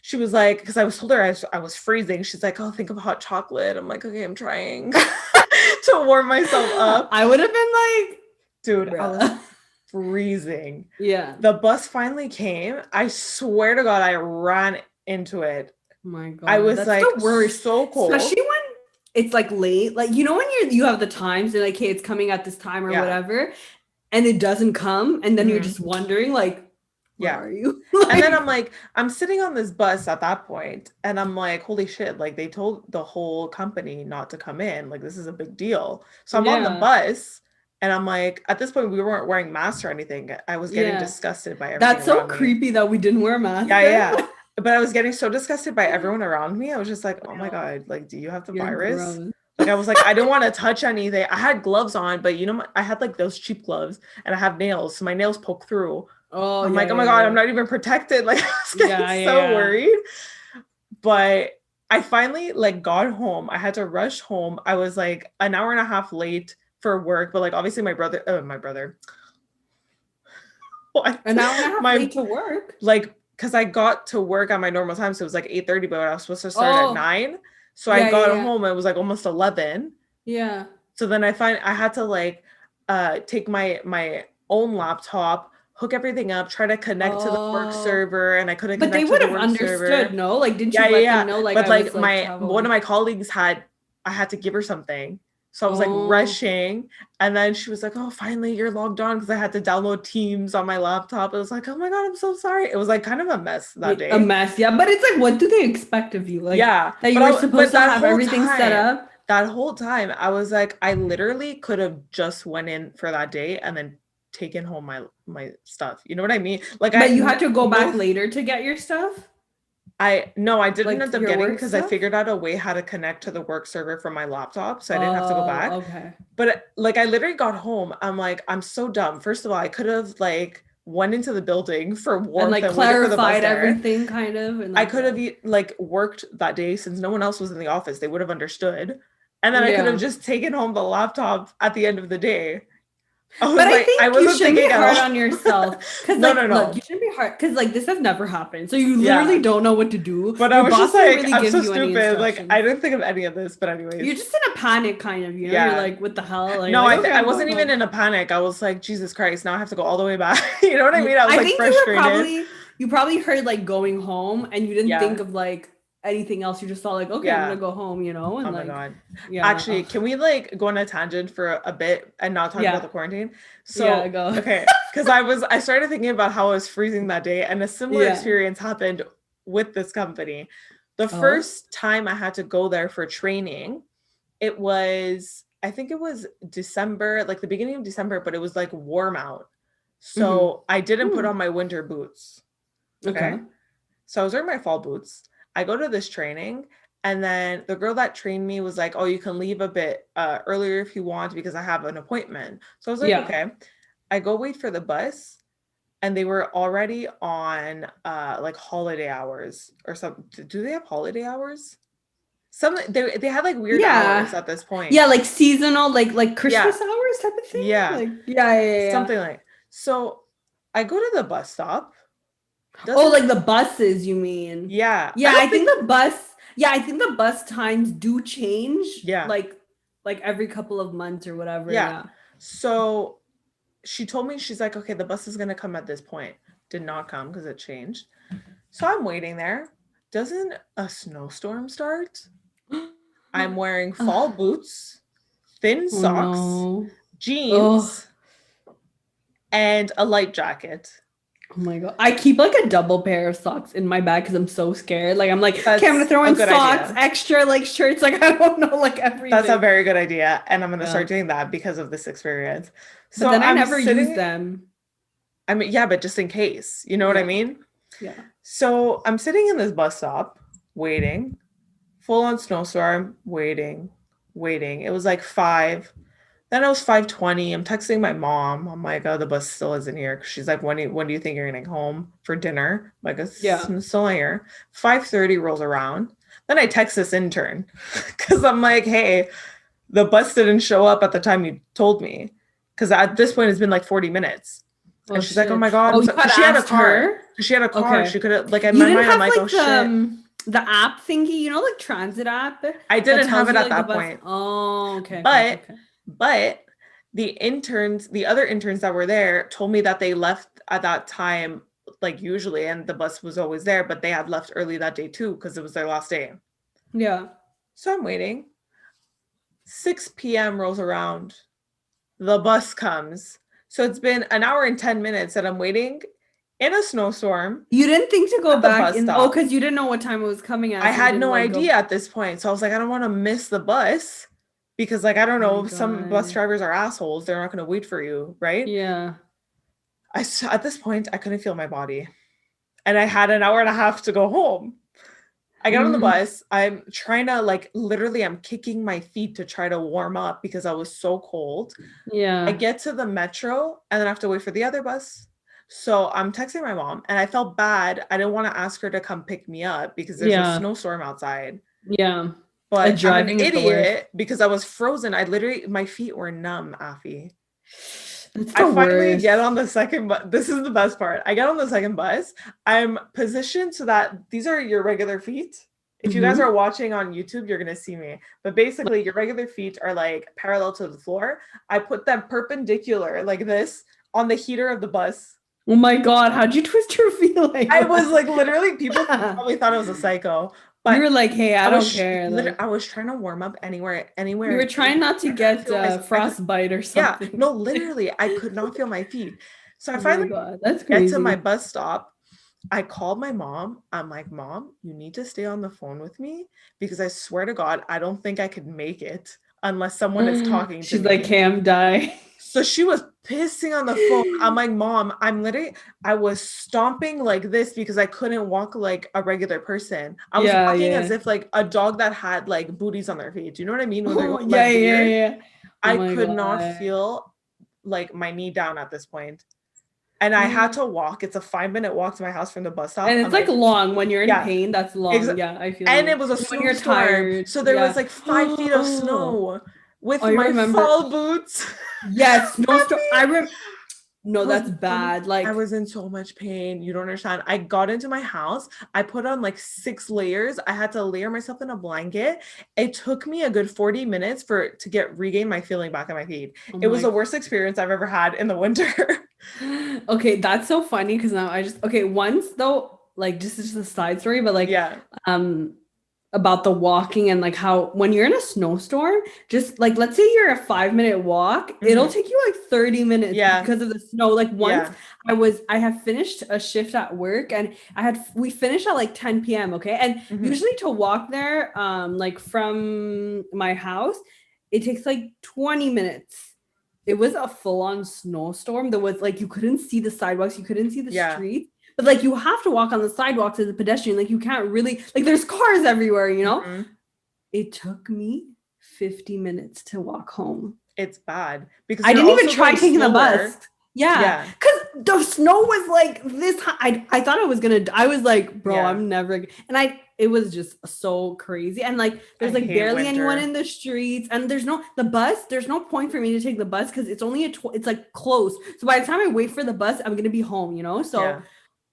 She was like, because I was told her I was freezing. She's like, oh, think of hot chocolate. I'm like, okay, I'm trying to warm myself up. I would have been like, Dude, I was Bruh. freezing. Yeah. The bus finally came. I swear to God, I ran into it. Oh my I God. was That's the like worst. so cold. Especially when it's like late. Like, you know, when you have the times and like, hey, it's coming at this time or Yeah. whatever, and it doesn't come, and then you're Hmm. just wondering, like, where Yeah. are you? And then Like, I'm like, I'm sitting on this bus at that point, and I'm like, holy shit, like they told the whole company not to come in. Like, this is a big deal. So I'm on the yeah. bus, and I'm like, at this point, we weren't wearing masks or anything. I was getting Yeah. disgusted by everything That's so around me. creepy that we didn't wear masks Yeah, then. yeah. But I was getting so disgusted by everyone around me. I was just like, oh my Yeah. God, like, do you have the You're virus? gross. Like, I was like, I didn't want to touch anything. I had gloves on, but you know, I had like those cheap gloves and I have nails. So my nails poke through. Oh, I'm yeah, like, oh yeah, my God, I'm yeah. not even protected. Like, I was getting Yeah, yeah, so yeah. worried. But I finally like got home. I had to rush home. I was like an hour and a half late for work, but like obviously my brother, what? An hour and a half My late to work. like because I got to work at my normal time, so it was like 8:30, but I was supposed to start at Oh, 9. So I yeah, yeah, got yeah. home, it was like almost 11. Yeah. So then I had to like take my own laptop, hook everything up, try to connect to the work Oh. server, and I couldn't But they connect to would the have work understood, server. no? Like, didn't you Yeah, yeah, let them yeah. know like But I like was like my one of traveling? my colleagues I had to give her something. So I was like Oh. rushing, and then she was like, "Oh, finally you're logged on," because I had to download Teams on my laptop. It was like, "Oh my God, I'm so sorry." It was like kind of a mess that A day. mess, yeah. But it's like, what do they expect of you? Like Yeah, that you but were but supposed to have everything set up. that whole time, I was like, I literally could have just went in for that day and then taken home my stuff. You know what I mean? Like But you had to go back most later to get your stuff, I no, I didn't like end up your getting work because I stuff. figured out a way how to connect to the work server from my laptop, so I didn't have to go Oh, back. okay. But like I literally got home, I'm like, I'm so dumb. First of all, I could have like went into the building for And warmth like and waited for the bus clarified there. everything kind of and I like could have like worked that day since no one else was in the office. They would have understood. And then I could have yeah. just taken home the laptop at the end of the day. I But was I like, I think you wasn't shouldn't thinking be at hard all. on yourself. Cause No, no, like, look, no. you shouldn't be hard because like this has never happened. So you literally Yeah. don't know what to do. But I Your was just boss didn't like, really I'm give so you any stupid. Like, I instructions. didn't think of any of this. But You're anyways, just in a panic kind of, you know? You're yeah. like, what the hell? And you're No, like, okay, I I'm going wasn't even home. in a panic. I was like, Jesus Christ, now I have to go all the way back. You know what I Yeah. mean? I was I like think frustrated. you probably heard like going home and you didn't think Yeah. of like anything else. You just thought like, okay, I'm gonna Yeah. go home, you know? Oh And my like, God. yeah, Actually, can we like go on a tangent for a bit and not talk about yeah, the quarantine? yeah, So, go. okay, because I started thinking about how I was freezing that day, and a similar Yeah. experience happened with this company. The Oh. first time I had to go there for training, it was, I think it was December, like the beginning of December, but it was like warm out. Mm-hmm. So I didn't put Hmm. on my winter boots. Okay. Okay. So I was wearing my fall boots. I go to this training, and then the girl that trained me was like, "Oh, you can leave a bit earlier if you want because I have an appointment." So I was like, Yeah. "Okay." I go wait for the bus, and they were already on like holiday hours or something. Do they have holiday hours? Some they had like weird hours Yeah. at this point. Yeah, like seasonal, like Christmas Yeah, hours type of thing. yeah, Like, yeah, yeah, yeah. something like. So I go to the bus stop. Oh, Doesn't like the buses, you mean? Yeah, I Yeah, don't think. I think the bus times do change Yeah, like every couple of months or whatever. yeah. Yeah. So she told me, she's like, okay, the bus is going to come at this point. Did not come because it changed. So I'm waiting there. Doesn't a snowstorm start? I'm wearing fall boots, thin Oh socks, no. Oh, jeans, and a light jacket. oh my God. I keep like a double pair of socks in my bag because I'm so scared. Like I'm like, okay, I'm gonna That's throw a in good socks, idea. extra like shirts, like I don't know, like That's a everything. very good idea. And I'm going to Yeah. start doing that because of this experience. But So then I I'm never use sitting, them. I mean, yeah, but just in case, you know what I Yeah. mean? Yeah. So I'm sitting in this bus stop waiting, full on snowstorm, waiting. It was like 5. Then it was 5:20. I'm texting my mom. I'm like, oh, the bus still isn't here. She's like, when do you think you're getting home for dinner? I'm like, Yeah. it's still not here. 5:30 rolls around. Then I text this intern because I'm like, hey, the bus didn't show up at the time you told me. Because at this point, it's been like 40 minutes. And Oh she's like, oh shit. my God, Oh, I'm you so, had because she had a asked car. her? She had a car. Okay. She could have, like, in You my didn't mind, I'm have like, oh like shit. the app thingy, you know, like transit app I that didn't have tells it you at like the that bus. point. Oh, okay, okay, But, okay. but The other interns that were there told me that they left at that time, like usually, and the bus was always there, but they had left early that day too because it was their last day. Yeah. So I'm waiting. 6 p.m. rolls around. The bus comes. So it's been an hour and 10 minutes that I'm waiting in a snowstorm You didn't think to go at the back bus in, oh, stop. because you didn't know what time it was coming I at, so you had didn't no like go. idea at this point. So I was like, I don't want to miss the bus because, like, I don't Oh my know, some bus God. drivers are assholes. They're not going to wait for you, right? Yeah. At this point, I couldn't feel my body. And I had an hour and a half to go home. I get on the Mm, bus. I'm trying to, like, literally, I'm kicking my feet to try to warm up because I was so cold. I yeah. get to the metro and then I have to wait for the other bus. So I'm texting my mom and I felt bad. I didn't want to ask her to come pick me up because there's a Yeah. snowstorm outside. Yeah. But I'm an Driving is the worst. idiot because I was frozen. I literally, my feet were numb, Afi. It's I the finally get worst. on the second bus. This is the best part. I get on the second bus. I'm positioned so that these are your regular feet. If you guys are Mm-hmm. watching on YouTube, you're going to see me. But basically, your regular feet are like parallel to the floor. I put them perpendicular like this on the heater of the bus. Oh my God, how'd you twist your feet like I was like that? literally, people probably thought I was a psycho, You but were like, hey, I don't care. I Like, was trying to warm up you were anywhere. trying not to I couldn't get feel my, I could, frostbite or yeah, something. no, literally, I could not feel my feet. So I Oh my finally God, that's get to my crazy. bus stop. I called my mom. I'm like, Mom, you need to stay on the phone with me because I swear to God, I don't think I could make it unless someone is talking to She's like, me. Cam, die. So she was pissing on the phone. I'm like, Mom, I was stomping like this because I couldn't walk like a regular person. I was Yeah, walking as yeah. if like a dog that had like booties on their feet. Do you know what I mean? When they're Oh, going yeah, like yeah, weird. yeah. Oh I my could not God. feel like my knee down at this point. And I had to walk. It's a 5 minute walk to my house from the bus And stop. it's I'm like like, long when you're in yeah, pain, that's ex- long. Yeah, I feel and it you. was a And when you're snowstorm. tired, So there was yeah. like 5 feet of snow with I my remember. fall boots. Yes, snowstorm. Happy. No, I was that's bad. I Like, was in so much pain. You don't understand. I got into my house. I put on like 6 layers. I had to layer myself in a blanket. It took me a good 40 minutes to get regain my feeling back on my feet. oh It was my. the worst experience I've ever had in the winter. Okay, that's so funny because now okay, once though, like just a side story, but like Yeah. um about the walking and like how when you're in a snowstorm, just like let's say you're a 5 minute walk, it'll Hmm. take you like 30 minutes Yeah. because of the snow. Like once Yeah. I have finished a shift at work and we finished at like 10 p.m. Okay. And Hmm. usually to walk there, like from my house, it takes like 20 minutes. It was a full-on snowstorm. There was like you couldn't see the sidewalks, you couldn't see the Yeah. street. But like you have to walk on the sidewalks as a pedestrian. Like you can't really like there's cars everywhere, you know? Hmm. It took me 50 minutes to walk home. It's bad because I you're didn't even also try going taking the bus. slower. Yeah, Yeah. because the snow was like this high. I thought I was gonna. I was like, bro, Yeah. I'm never. And it was just so crazy. And like, I there's like hate barely anyone winter. in the streets. And the bus. There's no point for me to take the bus because it's only it's like close. So by the time I wait for the bus, I'm gonna be home. You know. So, Yeah.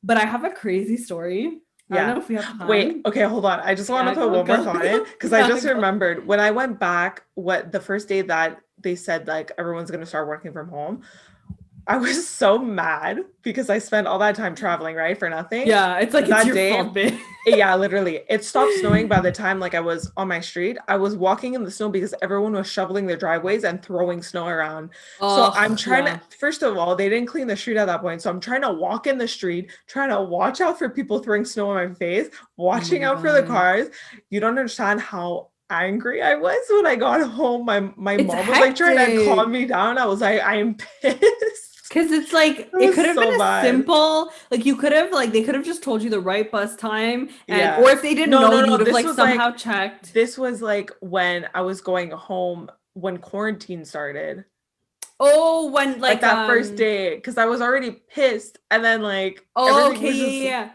but I have a crazy story. I don't Yeah. know if we have Wait, time. okay, hold on. I just want to Yeah, put go one more go. thought in because I Yeah, just go. remembered when I went back, what the first day that they said like everyone's going to start working from home, I was so mad because I spent all that time traveling, right, for nothing. Yeah, it's like it's That your day, fault, babe. yeah, literally, it stopped snowing by the time like I was on my street. I was walking in the snow because everyone was shoveling their driveways and throwing snow around. So I'm Oh trying to, yeah. first of all, they didn't clean the street at that point. So I'm trying to walk in the street, trying to watch out for people throwing snow in my face, Oh watching my out for the God. cars. You don't understand how angry I was when I got home. My It's mom was like trying to calm hectic. me down. I was like, I am pissed. Because it's like It it was could have been so a bad. simple, like you could have like they could have just told you the right bus time and or Yeah. if they didn't No, know, no, you no. would have like somehow checked. This was like when I was going home when quarantine started. Oh, when Like like that first day, because I was already pissed. And then like oh everything okay, was yeah, just, yeah, yeah.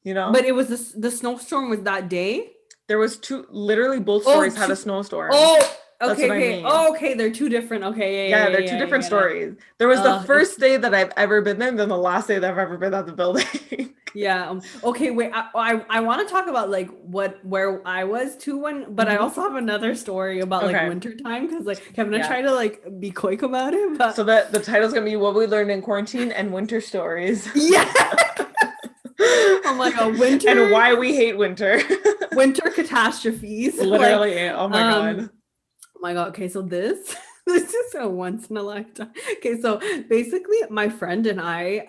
you But know, it was the snowstorm was that day. there was two, literally both Oh, stories had a snowstorm. oh, That's okay, what I okay. mean. Oh, okay, they're two different. Okay, Yeah, yeah, they're yeah, two yeah, yeah, I different get it. stories. There was the It's first day that I've ever been there, and then the last day that I've ever been at the building. Yeah. Okay. Wait. I want to talk about like where I was too but I Mhm. also have another story about like Okay. winter time because like I'm gonna Yeah. try to like be quick about it, So but the title's gonna be What We Learned in Quarantine and Winter Stories. yeah. Oh my God, And why we hate winter. winter catastrophes. Like, Literally. Oh my um, God. oh my God. Okay, so this this is a once in a lifetime. Okay, so basically, my friend and I,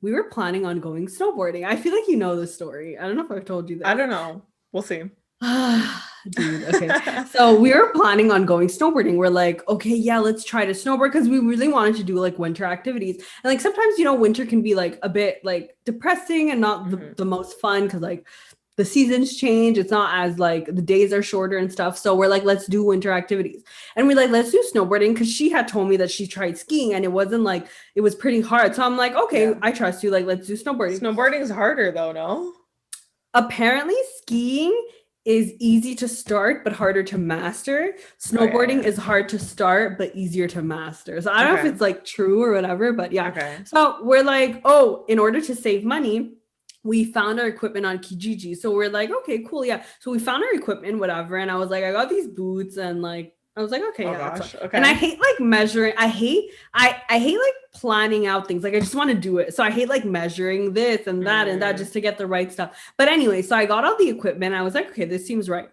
we were planning on going snowboarding. I feel like you know this story. I don't know if I've told you I this. don't know. We'll see. Dude, okay. So we were planning on going snowboarding. We're like, okay, yeah, let's try to snowboard because we really wanted to do like winter activities. And like sometimes, winter can be like a bit like depressing and not Mhm. the most fun because like the seasons change. It's not as like the days are shorter and stuff. So we're like, let's do winter activities. And we like, let's do snowboarding because she had told me that she tried skiing and it wasn't like it was pretty hard. So I'm like, okay, Yeah. I trust you. Like, let's do snowboarding. Snowboarding's harder though, no? Apparently, skiing is easy to start but harder to master. Oh Snowboarding yeah, is hard to start but easier to master. So I yeah. don't know if Okay. it's like true or whatever, but yeah. Okay. So we're like, oh, in order to save money, we found our equipment on Kijiji. So we're like, okay, cool, yeah. So we found our equipment, whatever. And I was like, I got these boots and like I was like, okay, Oh yeah, that's fine. gosh. And I Okay. hate like measuring. I hate like planning out things. Like I just want to do it. So I hate like measuring this and that Mm. just to get the right stuff. But anyway, so I got all the equipment. I was like, okay, this seems right.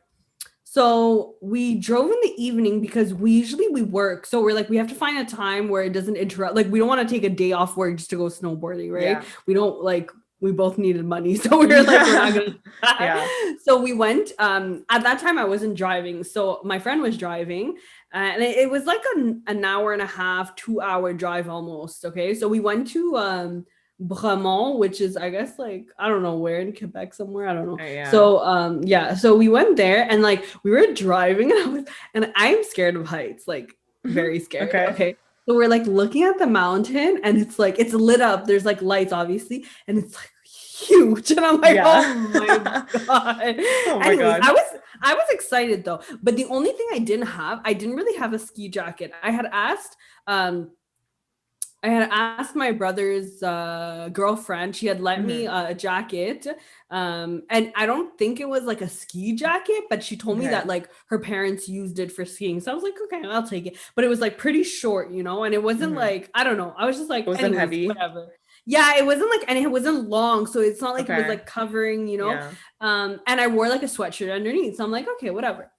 So we drove in the evening because we work. So we're like, we have to find a time where it doesn't interrupt. Like we don't want to take a day off work just to go snowboarding, right? Yeah. We don't like we both needed money. So we were like, we're not gonna do Yeah. that. So we went. At that time I wasn't driving. So my friend was driving. And it was like an hour and a half, 2 hour drive almost. Okay. So we went to Bremont, which is I guess like I don't know where in Quebec somewhere. I don't know. Yeah. So yeah, so we went there and like we were driving and I'm scared of heights, like Mhm. very scared. Okay. Okay. So we're like looking at the mountain and it's like it's lit up. There's like lights obviously and it's like huge and I'm like, Yeah. "Oh my God." Oh my Anyways, God. I was excited though. But the only thing I didn't really have a ski jacket. Um I had asked my brother's girlfriend. She had lent me Mhm. a jacket. And I don't think it was like a ski jacket, but she told me Okay. that like her parents used it for skiing. So I was like, okay, I'll take it. But it was like pretty short, and it wasn't Mhm. like, I don't know. I was just like, Was it anyways, heavy? whatever. Yeah, it wasn't like, and it wasn't long. So it's not like it was Okay. like covering. Yeah. And I wore like a sweatshirt underneath. So I'm like, okay, whatever.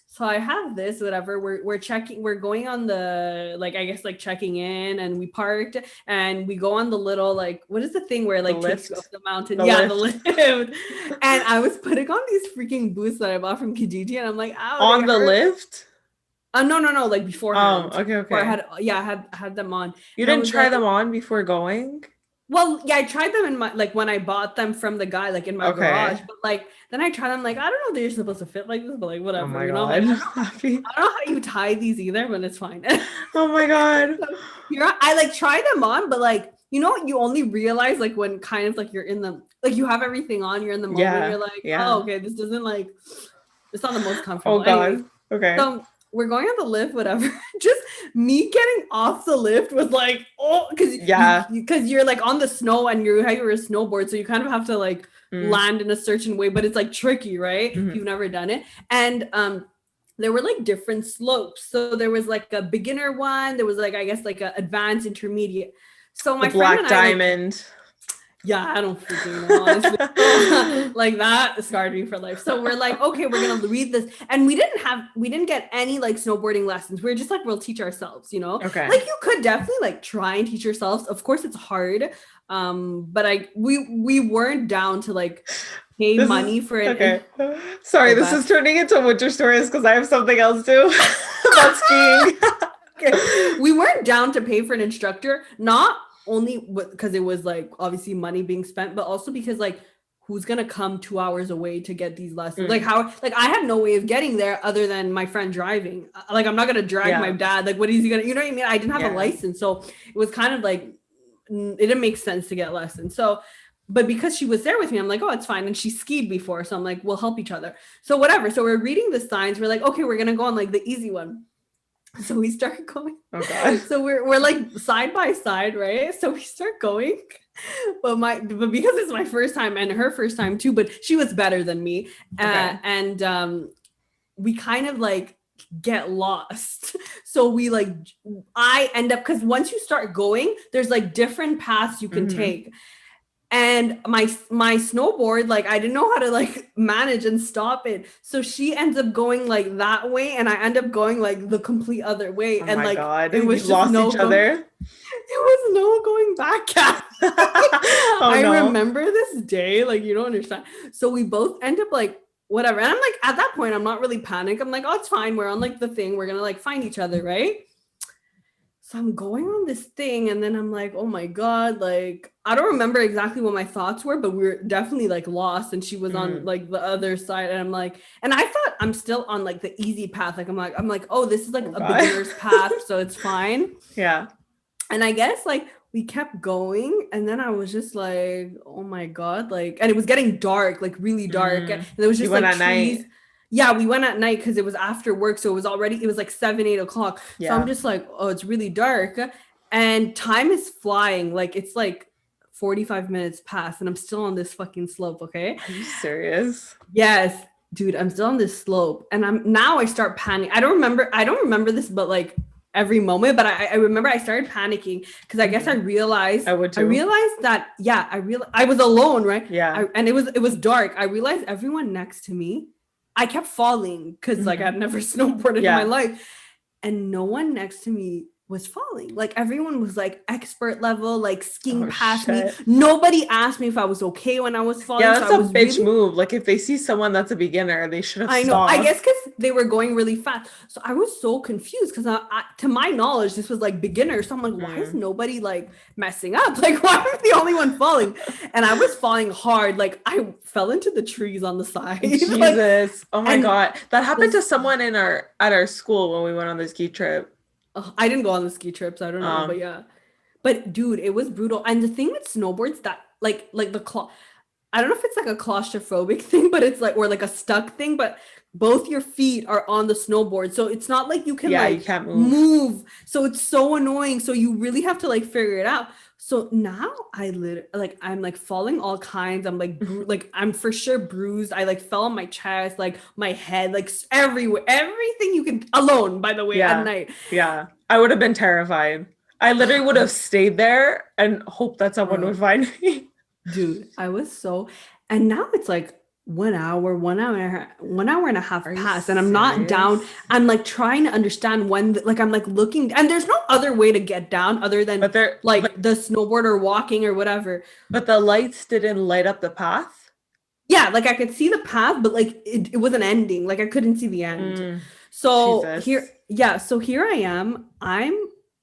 So I have this, whatever. We're checking, we're going on the like I guess like checking in and we parked and we go on the little like what is the thing where it, The like takes you up lift. the mountain? The Yeah, the lift. lift. And I was putting on these freaking boots that I bought from Kijiji and I'm like, ow, they On the hurt. lift? No, like Oh, beforehand. okay, Or okay. I had them on. You And I didn't was try like, them on before going? well, yeah, I tried them in my like when I bought them from the guy, like in my Okay. garage, but like then I tried them like I don't know if they're supposed to fit like this, but like Oh whatever, my I'm like, God. Happy. I don't know how you tie these either, but it's fine. Oh my God. So I like try them on, but like you only realize like when kind of like you're in the like you have everything on, you're in the moment, Yeah. you're like, oh Yeah. okay, this doesn't like it's not the most Oh comfortable. Anyways, God. Okay. so we're going on the lift, whatever. Just me getting off the lift was like, oh, because Yeah. because you're like on the snow and you're a snowboard, so you kind of have to like Mm. land in a certain way, but it's like tricky, right? If Mhm. you've never done it. And there were like different slopes. So there was like a beginner one, there was like I guess like a advanced intermediate. So The my friend Black and I like Diamond. yeah, I don't freaking know, honestly. So, like that scarred me for life. So we're like, okay, we're gonna read this. And we didn't get any like snowboarding lessons. We are just like, we'll teach ourselves, you know? Okay. Like you could definitely like try and teach yourselves. Of course it's hard. But we weren't down to like pay This is money for okay. an Sorry, oh this bad. is turning into winter stories because I have something else too about skiing. Okay. We weren't down to pay for an instructor, not only because it was like obviously money being spent, but also because like who's gonna come 2 hours away to get these lessons? Like Mm. how like I had no way of getting there other than my friend driving. Like I'm not gonna drag my Yeah. dad. Like what is he gonna? You know what I mean? I didn't have a Yeah. license, so it was kind of like it didn't make sense to get lessons. So. But because she was there with me, I'm like, oh, it's fine. And she skied before. So I'm like, we'll help each other. So whatever. So we're reading the signs. We're like, okay, we're going to go on like the easy one. So we start going. Oh God. So we're like side by side, right? So we start going. But because it's my first time and her first time too, but she was better than me. Okay. And we kind of like get lost. So we like I end up, because once you start going, there's like different paths you can take. And my snowboard, like I didn't know how to like manage and stop it, so she ends up going like that way and I end up going like the complete other way. Oh And my like God. it You was just lost each other. it was no going back at. Oh I no. remember this day, like you don't understand. So we both end up like whatever, and I'm like, at that point I'm not really panicked. I'm like, oh, it's fine, we're on like the thing, we're gonna like find each other, right? So I'm going on this thing, and then I'm like, oh my God, like, I don't remember exactly what my thoughts were, but we were definitely like lost. And she was on like the other side. And I'm like, and I thought I'm still on like the easy path. Like, I'm like, oh, this is like a beginner's path, so it's fine. Yeah. And I guess like we kept going. And then I was just like, oh my God, like, and it was getting dark, like really dark. And there was just like trees. Night. Yeah, we went at night because it was after work. So it was like 7-8 o'clock. Yeah. So I'm just like, oh, it's really dark. And time is flying. Like it's like 45 minutes past and I'm still on this fucking slope. Okay. Are you serious? Yes, dude, I'm still on this slope. And I start panicking. I don't remember this, but like every moment, but I remember I started panicking because I guess I realized I would too. I realized that, yeah, I was alone, right? Yeah. And it was dark. I realized everyone next to me, I kept falling because like I'd never snowboarded in my life, and no one next to me was falling. Like everyone was like expert level, like skiing past me. Nobody asked me if I was okay when I was falling. Yeah, that's so a bitch move. Like if they see someone that's a beginner, they should have stopped. I know. I guess because they were going really fast. So I was so confused because to my knowledge, this was like beginner. So I'm like, why is nobody like messing up? Like, why am I the only one falling? And I was falling hard. Like I fell into the trees on the side. Jesus. Like, oh my God. That happened to someone at our school when we went on the ski trip. I didn't go on the ski trips. I don't know, but yeah. But dude, it was brutal. And the thing with snowboards that like I don't know if it's like a claustrophobic thing, but it's like, or like a stuck thing, but both your feet are on the snowboard. So it's not like you can you can't move. So it's so annoying. So you really have to like figure it out. So now I'm like falling all kinds. I'm like, like I'm for sure bruised. I like fell on my chest, like my head, like everywhere, everything you can alone, by the way, at night. Yeah. I would have been terrified. I literally would have stayed there and hoped that someone would find me. Dude, I was so, and now it's like 1 hour and a half passed, and I'm not down. I'm like trying to understand when, like I'm like looking, and there's no other way to get down other than the snowboarder walking or whatever. But the lights didn't light up the path. Yeah, like I could see the path, but like it wasn't ending. Like I couldn't see the end. So so here I am. I'm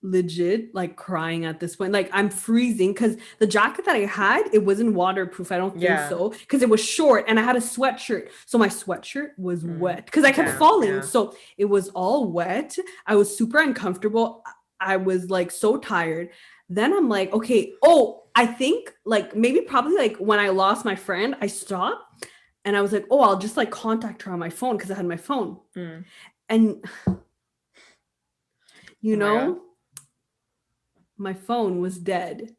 legit like crying at this point. Like I'm freezing because the jacket that I had, it wasn't waterproof. I don't think so, because it was short and I had a sweatshirt. So my sweatshirt was wet because I kept falling. So it was all wet. I was super uncomfortable. I was like so tired. Then I'm like, okay, I think like probably like when I lost my friend, I stopped and I was like, I'll just like contact her on my phone because I had my phone. And you know, my phone was dead.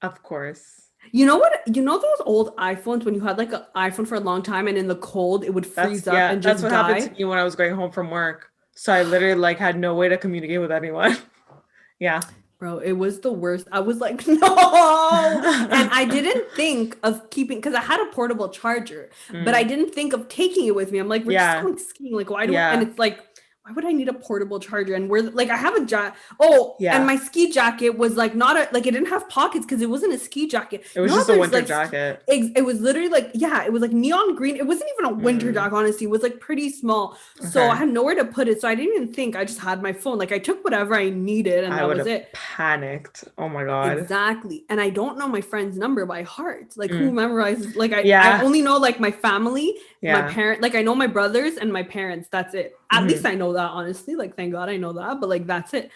Of course. You know what? You know those old iPhones when you had like an iPhone for a long time and in the cold it would freeze up and just die? That's what happened to me when I was going home from work. So I literally like had no way to communicate with anyone. Yeah. Bro, it was the worst. I was like, no. And I didn't think of keeping, because I had a portable charger, but I didn't think of taking it with me. I'm like, we're just going skiing. Like, why do and it's like, why would I need a portable charger? And we're like, I have a jacket. And my ski jacket was like it didn't have pockets because it wasn't a ski jacket. It was just a winter jacket. It was literally like, it was like neon green. It wasn't even a winter jacket, honestly. It was like pretty small. Okay. So I had nowhere to put it. So I didn't even think. I just had my phone. Like I took whatever I needed and that was it. Panicked. Oh my God. Exactly. And I don't know my friend's number by heart. Like who memorizes? Like I only know like my family, my parents. Like I know my brothers and my parents. That's it. At least I know that, honestly. Like, thank God I know that. But like, that's it.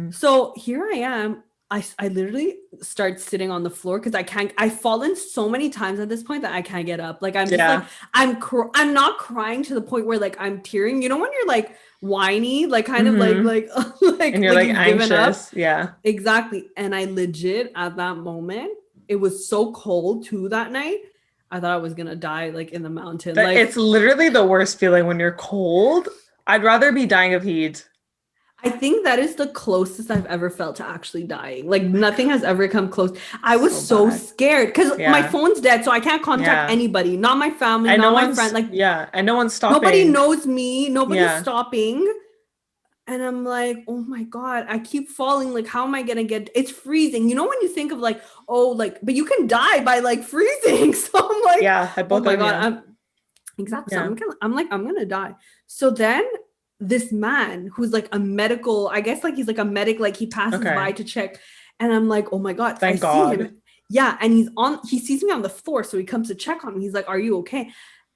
So here I am. I literally start sitting on the floor because I've fallen so many times at this point that I can't get up. Like I'm just like Yeah. I'm not crying to the point where like I'm tearing. You know when you're like whiny, like kind of Mm-hmm. And you're like like you've given up. anxious. Yeah. Exactly. And I legit at that moment, it was so cold too that night. I thought I was gonna die like in the mountain. But Like it's literally the worst feeling when you're cold. I'd rather be dying of heat. I think that is the closest I've ever felt to actually dying. Like Oh my nothing God. has ever come close. I was So so bad. scared because my Yeah. phone's dead, so I can't contact Yeah. anybody, not my family, And no not my friend. one's, Like yeah. And no one's nobody stopping. knows me, nobody's Yeah. stopping. And I'm like, oh my God, I keep falling. Like, how am I gonna get it's freezing? You know, when you think of like, oh, like, but you can die by like freezing. So I'm like, Yeah. At oh both of my them. God, Yeah. I'm exactly. So Yeah. I'm gonna die. So then this man who's like a medical, I guess like he's like a medic, like he passes by Okay. to check. And I'm like, oh my God, I Thank see him. God. Yeah. And he sees me on the floor. So he comes to check on me. He's like, are you okay?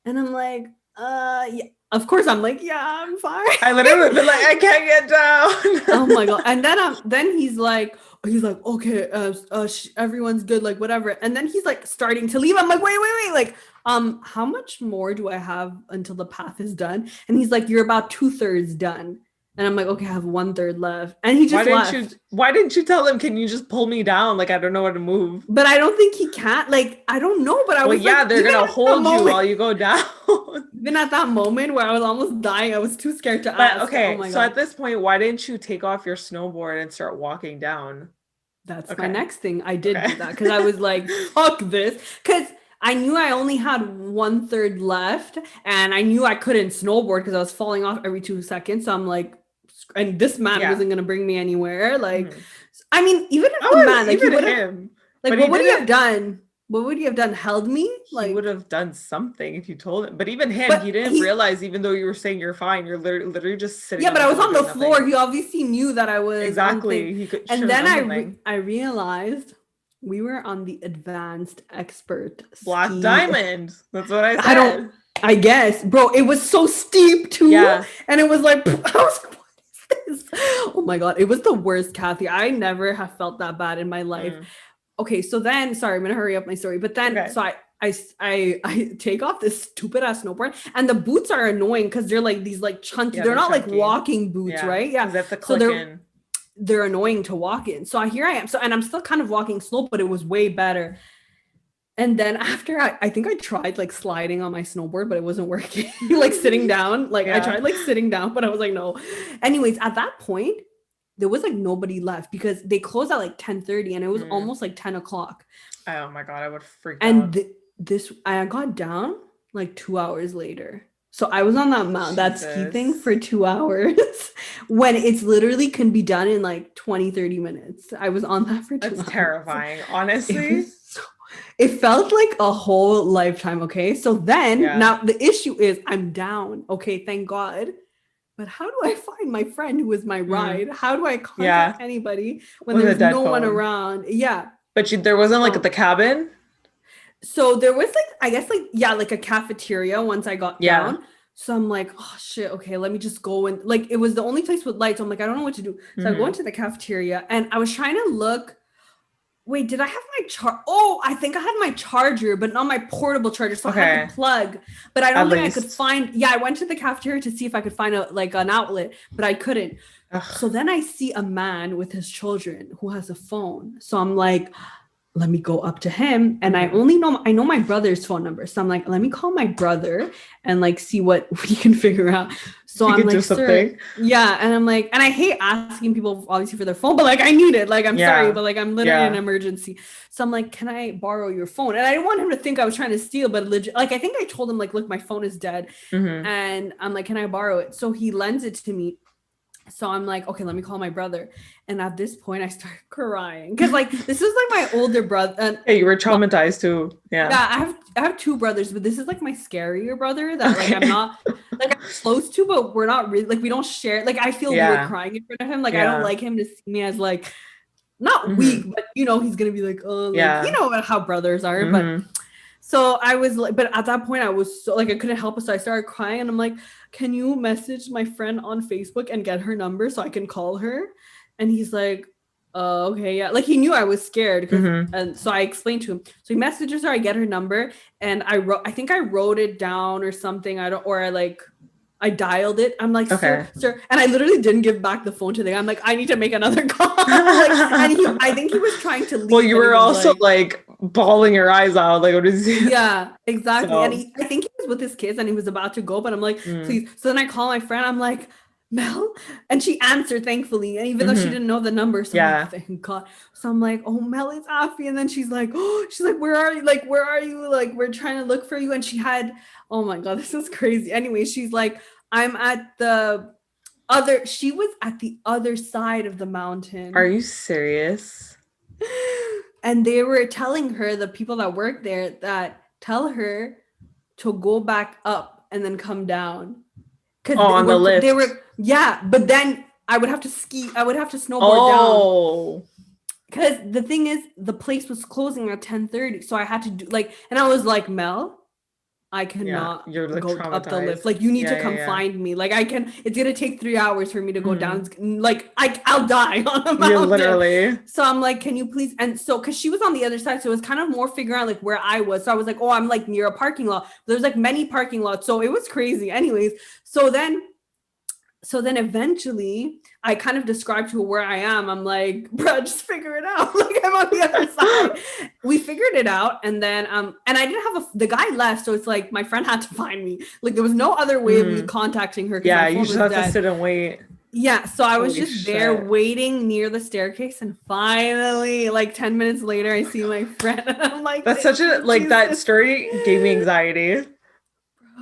And I'm like, yeah. Of course I'm like, yeah, I'm fine. I literally would have been like, I can't get Oh my down. God. And then he's like, okay, everyone's good, like whatever. And then he's like starting to leave. I'm like, wait, like, how much more do I have until the path is done? And he's like, you're about 2/3 done. And I'm like, okay, I have 1/3 left. And he just left. Why didn't you tell them, can you just pull me down? Like, I don't know how to move. But I don't think he can. Like, I don't know. But I Well, was like, yeah, they're gonna hold you while you go down. even at that moment where I was almost dying, I was too scared to But ask. Oh okay, my so God. at this point, why didn't you take off your snowboard and start walking down? That's my Okay. next thing. I did Okay. do that because I was like, fuck this. Because I knew I only had 1/3 left and I knew I couldn't snowboard because I was falling off every 2 seconds. So I'm like, and this man Yeah. wasn't going to bring me anywhere. Like, Mhm. I mean, even if I the was man, like, he even would have, him, like, but what would he have done? What would he have done? Held me? he would Like, have done something if you told him. But even him, he but didn't he, realize, even though you were saying you're fine, you're literally just sitting yeah, on but the I was floor on the doing floor. nothing. He obviously knew that I was on thing. Exactly. He should And have then done something. I realized we were on the advanced expert Black ski. diamond. That's what I I don't, said. I guess, bro, it was so steep too. Yeah. And it was like, I was like, what is this? Oh my God, it was the worst, Kathy. I never have felt that bad in my life. Mm. Okay, so then, sorry, I'm gonna hurry up my story. But then, Okay. so I take off this stupid ass snowboard, and the boots are annoying because they're like these like chunky. Yeah, They're they're not like chunky. walking boots, Yeah. right? Because Yeah. they have to So click in. they're annoying to walk in. So here I am. So and I'm still kind of walking slow, but it was way better. And then after I think I tried like sliding on my snowboard, but it wasn't working. Like sitting down, like I Yeah. tried like sitting down, but I was like, no. Anyways, at that point, there was like nobody left because they closed at like 10:30 and it was Mm. almost like 10 o'clock. Oh my God, I would freak And out. this I got down like 2 hours later. So I was on that ski thing Jesus. for 2 hours when it's literally can be done in like 20, 30 minutes. I was on that for two That's hours. terrifying. It Honestly. was so, it felt like a whole lifetime. Okay. So then Yeah. now the issue is I'm down. Okay, thank God. But how do I find my friend who was my Mm. ride? How do I Yeah. contact anybody when With a there's dead no one phone. around? Yeah. But there wasn't like at the So cabin? so there was like, I guess like, yeah, like a cafeteria once I got Yeah. down. So I'm like, oh shit, okay, let me just go and like it was the only place with lights. I'm like, I don't know what to do. So I go Hmm. into the cafeteria and I was trying to look. Wait, did I have my Oh, I think I had my charger, but not my portable charger. So I had Okay. the plug, but I At don't think I could least. find. Yeah, I went to the cafeteria to see if I could find a like an outlet, but I couldn't. So Ugh. then I see a man with his children who has a phone. So I'm like, let me go up to him. And Mhm. I know my brother's phone number. So I'm like, let me call my brother and like see what we can figure out. So You I'm could do like, sir, something. yeah. And I'm like, and I hate asking people obviously for their phone, but like I need it. Like, I'm sorry, Yeah. but like I'm literally in an Yeah. emergency. So I'm like, can I borrow your phone? And I didn't want him to think I was trying to steal, but legit, like I think I told him, like, look, my phone is dead. Hmm. And I'm like, can I borrow it? So he lends it to me. So I'm like, okay, let me call my brother. And at this point, I start crying because like this is like my older brother. And Hey, you were well, traumatized too. Yeah. yeah, I have two brothers, but this is like my scarier brother that like I'm Okay. not like I'm close to, but we're not really like we don't share. Like I feel weird Yeah. crying in front of him. Like I don't Yeah. like him to see me as like not weak, Hmm. but you know he's gonna be like, oh, like you Yeah. know how brothers are. But Hmm. so I was like, but at that point I was so like I couldn't help it. So I started crying and I'm like, can you message my friend on Facebook and get her number so I can call her? And he's like, Oh, okay, yeah. Like he knew I was scared because, Mm-hmm. and so I explained to him. So he messages her. I get her number, and I think I wrote it down or something. I don't, or I dialed it. I'm like, Okay. sir, and I literally didn't give back the phone to the guy. I'm like, I need to make another call. Like, and I think he was trying to Well, leave, you and he were was also like, like bawling your eyes out. Like, what is he? yeah, exactly. And So, I think he was with his kids, and he was about to go, but I'm like, mm, please. So then I call my friend. I'm like, Mel, and she answered, thankfully, and even though she mm-hmm. didn't know the number, so I'm like, Yeah. thank God. So I'm like, oh, Mel, it's Afi, and then she's like, where are you? Like, where are you? Like, we're trying to look for you, and she had, oh my God, this is crazy. Anyway, she's like, I'm at the other. She was at the other side of the Are mountain, you serious? and they were telling her, the people that work there, that tell her to go back up and then come down Oh, because on the they lift. were, yeah, but then I would have to snowboard down Oh, because the thing is the place was closing at 10:30, so I had to do like, and I was like, Mel, I yeah. cannot You're like go up the lift. traumatized. Like, you need Yeah, to yeah, come yeah. find me. Like, it's gonna take 3 hours for me to go down. Mm-hmm. Like, I'll die on the Yeah, mountain. literally. So I'm like, can you please? And so, cause she was on the other side, so it was kind of more figuring out like where I was. So I was like, oh, I'm like near a parking lot. There's like many parking lots, so it was crazy. Anyways, so then eventually I kind of described to her where I am. I'm like, bro, just figure it out. Like, I'm on the other side. We figured it out. And then, and I didn't have the guy left. So it's like, my friend had to find me. Like, there was no other way of me Mm. contacting her because Yeah, my you phone just was have to dead. sit and wait. Yeah. So I was Holy just there shit. waiting near the staircase. And finally, like 10 minutes later, I see my friend. And I'm like, That's such thank a you, like that Jesus. story gave me anxiety.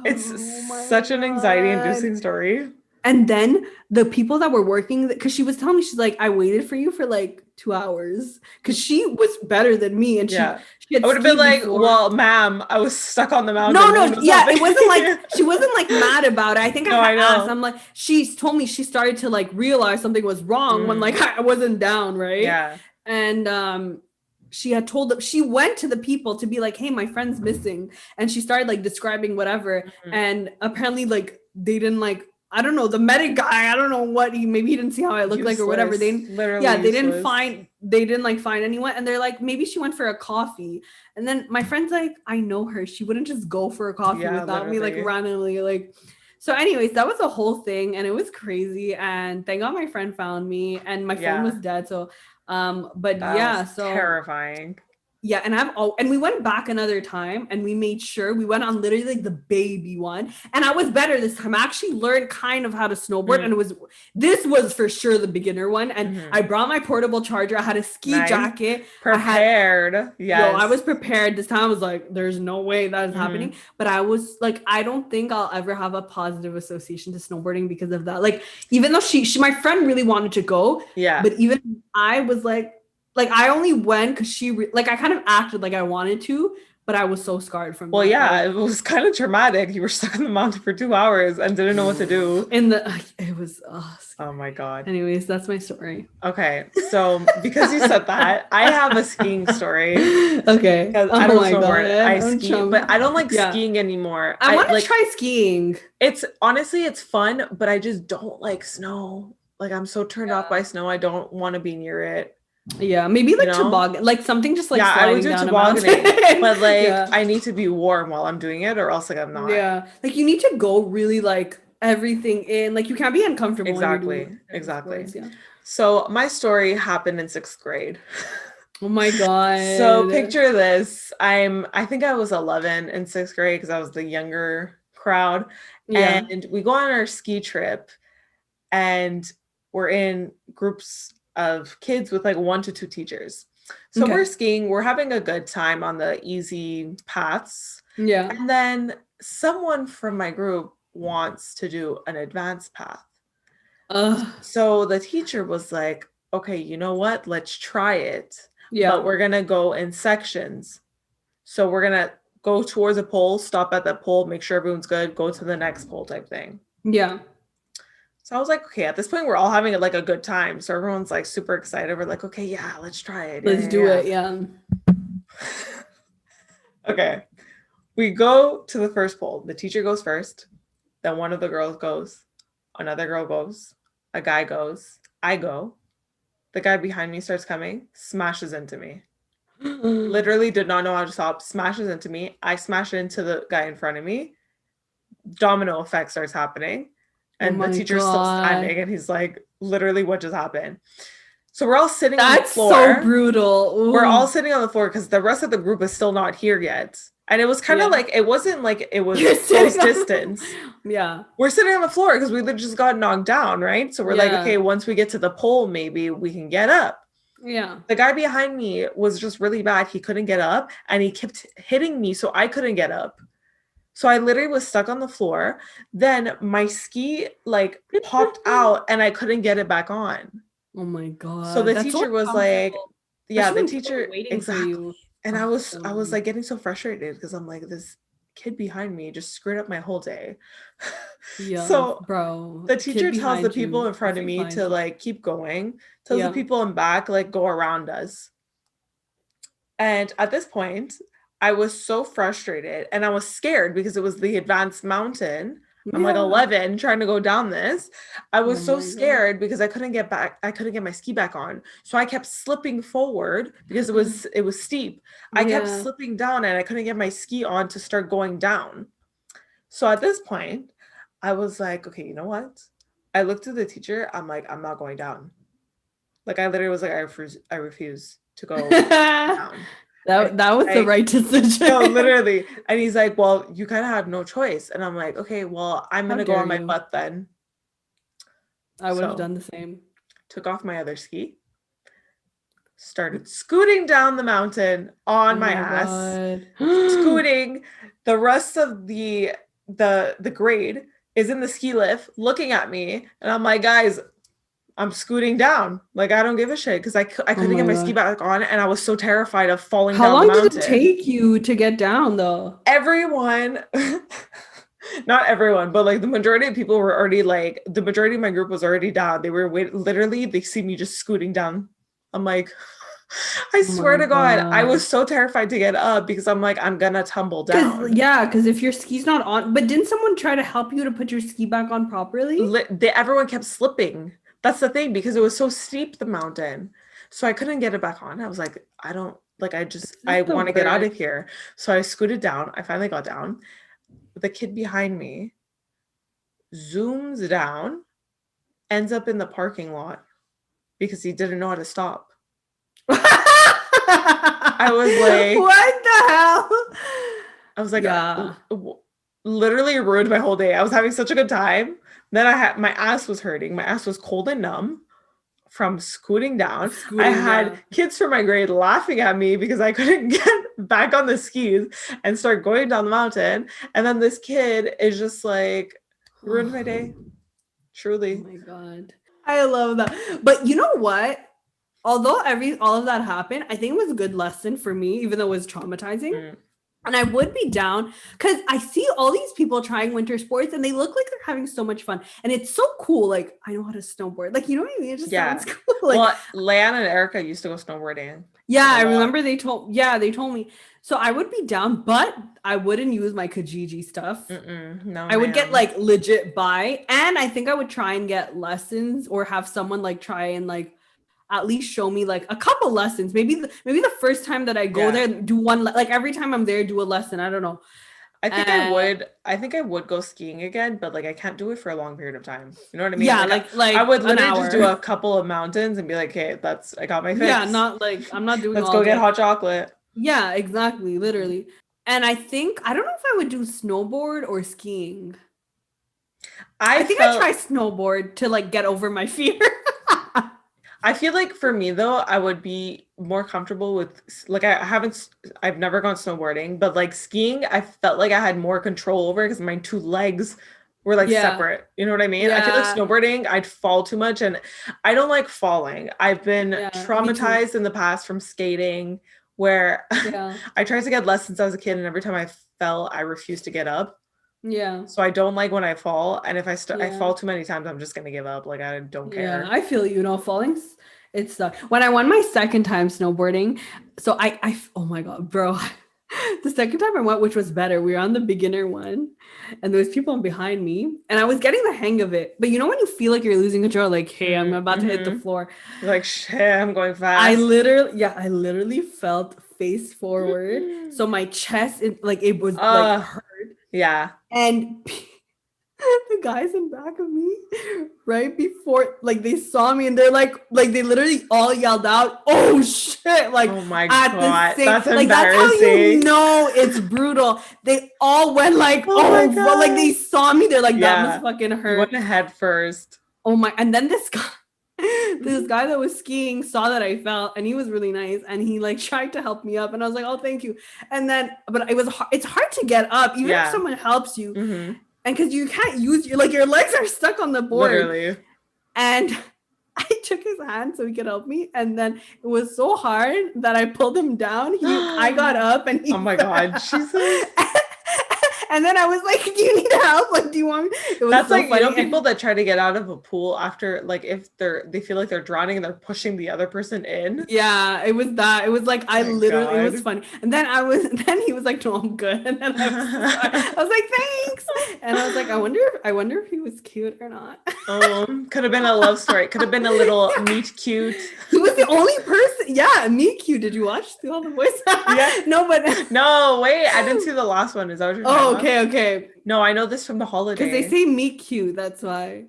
It's Oh my such an anxiety God. inducing story. And then the people that were working, because she was telling me, she's like, I waited for you for like 2 hours because she was better than me, and Yeah. she I had would have been skied like, before. well, ma'am, I was stuck on the No, mountain. No one no, was yeah, helping it wasn't like, me. she wasn't like mad about it. I think I No, had I asked. know. I'm like, she told me she started to like realize something was wrong when like Mm, I wasn't down, right? yeah. And she had told them, she went to the people to be like, hey, my friend's missing, and she started like describing whatever, Mm. and apparently like they didn't like, I don't know, the medic guy, I don't know what he, maybe he didn't see how I looked like or whatever. Useless. Yeah, Literally useless. they didn't like find anyone, and they're like, maybe she went for a coffee. And then my friend's like, I know her, she wouldn't just go for a coffee Yeah, without me like literally. randomly. Like, so anyways, that was a whole thing, and it was crazy, and thank God my friend found me, and my phone was Yeah. dead. So but That yeah, was so terrifying. yeah, and and we went back another time, and we made sure we went on literally like the baby one, and I was better this time. I actually learned kind of how to snowboard, and Mm, this was for sure the beginner one. And I hmm. brought my portable charger. I had a ski Nice. jacket. I had, Prepared. yo, I Yes. was prepared this time. I was like, there's no way that is happening. Hmm. But I was like, I don't think I'll ever have a positive association to snowboarding because of that. Like, even though my friend really wanted to go, Yeah. but even I was like I only went because like I kind of acted like I wanted to, but I was so scarred from Well, that. yeah, Like, it was kind of traumatic. You were stuck in the mountain for 2 hours and didn't know what to do. in the it was Oh my God. anyways, that's my story. Okay, so because you said that, I have a skiing story Okay. because I Oh don't my God. snowboard. I I'm ski, but chum. I don't like Yeah. skiing anymore. I I want to like try skiing. it's honestly it's fun, but I just don't like snow. Like I'm so turned off by snow. I don't want to be near it, Yeah, maybe you like know? toboggan, like something just like Yeah, I would sliding do down a mountain. tobogganing, but like Yeah. I need to be warm while I'm doing it or else like I'm not. Yeah. Like you need to go really like everything in. Like you can't be uncomfortable when you're doing Exactly. those kinds of Exactly. sports. Yeah. So my story happened in sixth grade. Oh my So God. picture this. I think I was 11 in sixth grade because I was the younger crowd. Yeah. And we go on our ski trip and we're in groups of kids with like 1 to 2 teachers. So we're Okay. skiing, we're having a good time on the easy paths. Yeah. And then someone from my group wants to do an advanced path. Uh, So the teacher was like, okay, you know what? Let's try it, but yeah. we're going to go in sections. So we're going to go towards a pole, stop at that pole, make sure everyone's good, go to the next pole type thing. Yeah. So I was like, okay, at this point, we're all having like a good time. So everyone's like super excited. We're like, okay, yeah, let's try it. Yeah, Let's yeah, do yeah. it. Yeah. Okay. We go to the first pole. The teacher goes first. Then one of the girls goes. Another girl goes. A guy goes. I go. The guy behind me starts coming, smashes into me. Literally did not know how to stop, smashes into me. I smash into the guy in front of me. Domino effect starts happening. Oh And the my teacher's still God. standing and he's like, literally, what just happened? So we're all sitting on the That's so floor. brutal. We're all Ooh. sitting on the floor because the rest of the group is still not here yet. And it was kind of Yeah. like, it wasn't like it was You're close sitting on. distance. Yeah. We're sitting on the floor because we just got knocked down, right? So we're like, okay, Yeah. once we get to the pole, maybe we can get up. Yeah. The guy behind me was just really bad. He couldn't get up and he kept hitting me, so I couldn't get up. So I literally was stuck on the floor. Then my ski like popped out and I couldn't get it back on. Oh my So God. the That's so teacher was like, uncomfortable, yeah, especially the when people are teacher waiting for exactly. you. And I Oh, was God. like getting so frustrated because I'm like, this kid behind me just screwed up my whole day. Yeah, So bro. the Kid teacher tells the behind people you. in I'll front of be me fine. to like keep going, tells the Yeah. people in back like go around us. And at this point, I was so frustrated and I was scared because it was the advanced mountain. I'm like Yeah. 11 trying to go down this. I Oh was so my God. scared because I couldn't get back. I couldn't get my ski back on. So I kept slipping forward because it was steep. I kept Yeah. slipping down and I couldn't get my ski on to start going down. So at this point, I was like, okay, you know what? I looked at the teacher. I'm like, I'm not going down. Like I literally was like, I refuse to go down. And That was the like, right no, decision. literally. And he's like, well, you kind of have no choice. And I'm like, okay, well, I'm How gonna go dare on my you? butt then. I would have So done the same. took off my other ski, started scooting down the mountain Oh on my my ass, God. scooting. The rest of the grade is in the ski lift looking at me. And I'm like, guys, I'm scooting down. Like, I don't give a shit because I Oh couldn't get my my ski God. back on and I was so terrified of falling How down the long did it mountain. take you to get down though? Everyone, not everyone, but like the majority of people were already like, the majority of my group was already down. They were literally, they see me just scooting down. I'm like, I Oh swear my to God, I God. was so terrified to get up because I'm like, I'm gonna tumble Cause down. yeah, because if your ski's not on, but didn't someone try to help you to put your ski back on properly? Everyone kept slipping. That's the thing because it was so steep, the mountain. So I couldn't get it back on. I was like, I don't like, This I is the want to get out of worst. here. So I scooted down. I finally got down. The kid behind me zooms down, ends up in the parking lot because he didn't know how to stop. I was like, What the hell? I was like, Yeah. literally ruined my whole day. I was having such a good time. Then I had my ass was hurting. My ass was cold and numb from scooting down. I Scooting, had yeah. kids from my grade laughing at me because I couldn't get back on the skis and start going down the mountain. And then this kid is just like ruined my day. Oh Truly. my God. I love that. But you know what? Although all of that happened, I think it was a good lesson for me, even though it was traumatizing. Mm. And I would be down because I see all these people trying winter sports and they look like they're having so much fun. And it's so cool. Like, I know how to snowboard. Like, you know what I mean? It just sounds Yeah. cool. Like, Well, Leanne and Erica used to go snowboarding yeah, like a I lot. remember they told me. So I would be down, but I wouldn't use my Kijiji stuff. Mm-mm. No, I would get ma'am. like legit by, and I think I would try and get lessons or have someone like try and like at least show me like a couple lessons. Maybe the first time that I go Yeah. there, do one like every time I'm there, do a lesson. I don't know. And I think I would go skiing again, but like I can't do it for a long period of time. You know what I mean? yeah, Like I like would an literally just hour. do a couple of mountains and be like, "Hey, I got my Yeah, fix. not like I'm not doing Let's all go get day. hot chocolate." Yeah, exactly, literally. And I think I don't know if I would do snowboard or skiing. I I think I try felt snowboard to like get over my fear. I feel like for me though, I would be more comfortable with like I've never gone snowboarding, but like skiing, I felt like I had more control over because my two legs were like Yeah. separate. You know what I mean? I feel like Yeah. snowboarding, I'd fall too much and I don't like falling. I've been Yeah, me too. traumatized in the past from skating where Yeah. I tried to get lessons as a kid and every time I fell, I refused to get up. Yeah. So I don't like when I fall, and if I Yeah. fall too many times, I'm just gonna give up. Like I don't Yeah. care. I feel you know, falling it sucks. When I won my second time snowboarding, so oh my God, bro. The second time I went, which was better, we were on the beginner one, and there was people behind me, and I was getting the hang of it. But you know when you feel like you're losing control, like, hey, I'm about to hit the floor. Like, shit, I'm going I fast. literally felt face forward, so my chest, it was like hurt, Yeah. and the guys in back of me, right before, like, they saw me, and they're like they literally all yelled out, "Oh shit!" Like, Oh my at the God. same, That's like, that's how you embarrassing. know it's brutal. They all went like, Oh my "Oh," like, they God. saw me. They're like, "That must Yeah. fucking You went hurt." head first. Oh my! And then this guy that was skiing saw that I fell, and he was really nice, and he like tried to help me up, and I was like, "Oh, thank you." And then, but it's hard to get up, even if Yeah. someone helps you, Mm-hmm. and because you can't use your legs are stuck on the board. Literally. And I took his hand so he could help me, and then it was so hard that I pulled him down. I got up, and Oh my God, Jesus. and then I was like, "Do you need help? Like, do you want me?" It was That's so like, funny. people that try to get out of a pool after, like, if they feel like they're drowning and they're pushing the other person in. Yeah, it was that. It was like, Oh my it was God. funny. And then then he was like, "No, I'm good." And then I was like, "Thanks." And I was like, I wonder if he was cute or not. Oh, could have been a love story. Could have been a little Yeah. meet cute. He was the only person. Yeah, me cute. Did you watch All the Boys? Yeah. No, but No, wait, I didn't see the last one. Is that what you're talking oh, about? okay. No, I know this from The Because they Holiday. say meet cute. That's why.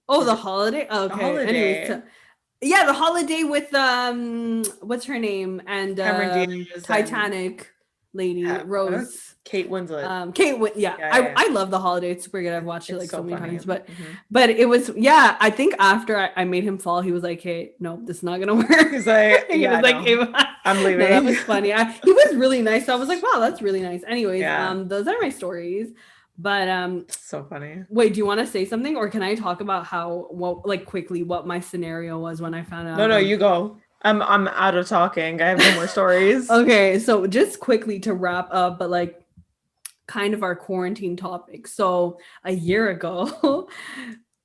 Oh, Is the it holiday. The Okay. Anyways, Holiday? yeah, the holiday with what's her name, and Cameron Diaz and Titanic lady Rose. Kate Winslet. Yeah, Yeah, yeah. I love the holiday. It's super good. I've watched it It's like so so many funny. times, but Mhm. it was, yeah, I think after I made him fall, he was like, "Hey, no, this is not gonna work." He's like, He yeah, was like, no, "Hey, I'm no, that leaving. was funny." He was really nice. So I was like, "Wow, that's really nice." Anyways, Yeah, those are my stories. But so funny. wait, do you want to say something, or can I talk about like quickly what my scenario was when I found out No, about? you go. I'm out of talking. I have no more stories. Okay, so just quickly to wrap up, but like kind of our quarantine topic. So a year ago,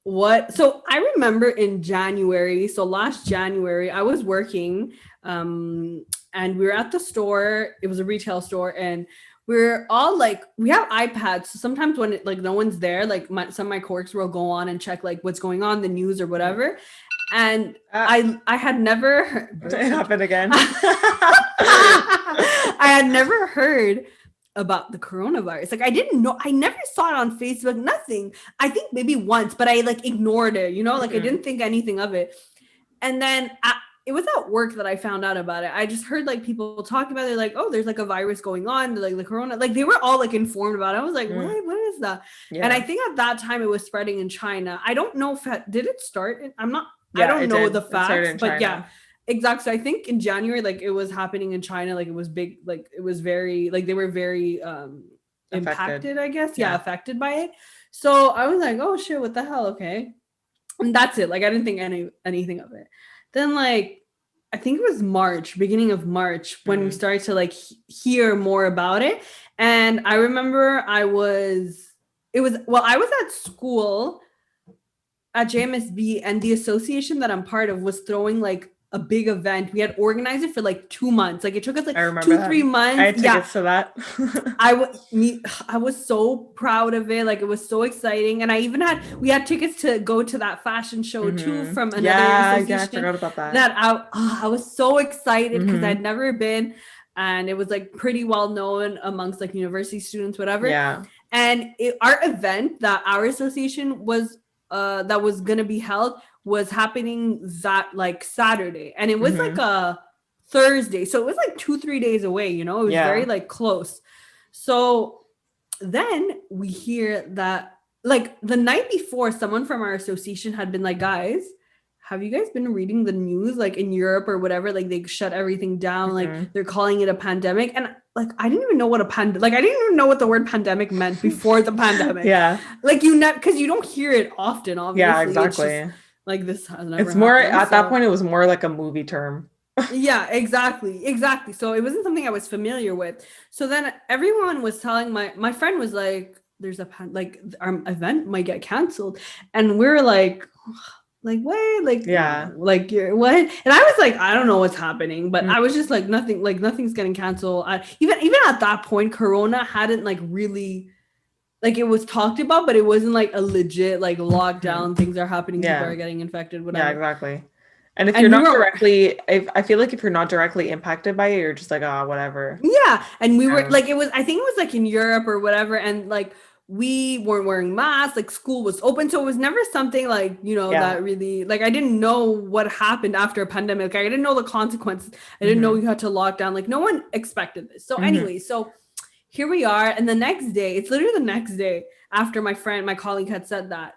so I remember in January, so last January, I was working, and we were at the store. It was a retail store, and we're all like, we have iPads. So sometimes when like no one's there, like some of my coworkers will go on and check like what's going on, the news or whatever. And I had never It happened again. I had never heard about the coronavirus. Like, I didn't know, I never saw it on Facebook, nothing. I think maybe once, but I like ignored it, like I didn't think anything of it. And then it was at work that I found out about it. I just heard like people talking about it, like, "Oh, there's like a virus going on, like the corona." Like they were all like informed about it. I was like, what is that? Yeah. And I think at that time it was spreading in China. I don't know if did it start? I don't know the facts, but yeah, exactly. So I think in January, like it was happening in China, like it was big, like it was very, like they were very impacted, I guess. Yeah, affected by it. So I was like, "Oh shit, what the hell?" Okay. And that's it. Like I didn't think anything of it. Then like I think it was beginning of March, when we started to like hear more about it. And I remember I was at school at JMSB, and the association that I'm part of was throwing like a big event. We had organized it for like 2 months. Like it took us like 2-3 months. I had tickets to that. I was so proud of it. Like it was so exciting. And we had tickets to go to that fashion show too from another association. Yeah, I forgot about that. That I was so excited because I'd never been, and it was like pretty well known amongst like university students, whatever. Yeah. And our event that our association was that was gonna be held was happening that like Saturday, and it was like a Thursday, so it was like 2-3 days away. It was very like close. So then we hear that like the night before, someone from our association had been like, "Guys, have you guys been reading the news, like in Europe or whatever? Like they shut everything down, like they're calling it a pandemic." And like I didn't even know what I didn't even know what the word pandemic meant before the pandemic. Yeah, like because you don't hear it often, obviously. Yeah, exactly. It's just, like this has never. It's more at that point. It was more like a movie term. Yeah, exactly. So it wasn't something I was familiar with. So then everyone was telling my friend was like, "There's like our event might get canceled," and we're like, like what? Like Yeah. no, like you're what? And I was like, I don't know what's happening, but Mm, I was just like nothing's getting canceled. Even at that point, Corona hadn't like really like it was talked about, but it wasn't like a legit like mhm. lockdown. Things are happening, people Yeah. are getting infected, Yeah, whatever. exactly. And if you're And we not were directly, if I feel like if you're not directly impacted by it, you're just like, ah, whatever. Yeah, and we were Yeah. like, it was, I think it was like in Europe or whatever, and like we weren't wearing masks, like school was open, so it was never something like, Yeah. that really, like I didn't know what happened after a pandemic. Like, I didn't know the consequences. I didn't know Hmm. we had to lock down. Like, no one expected this. So, Hmm. anyway, so here we are, and the next day, it's literally the next day after my colleague had said that,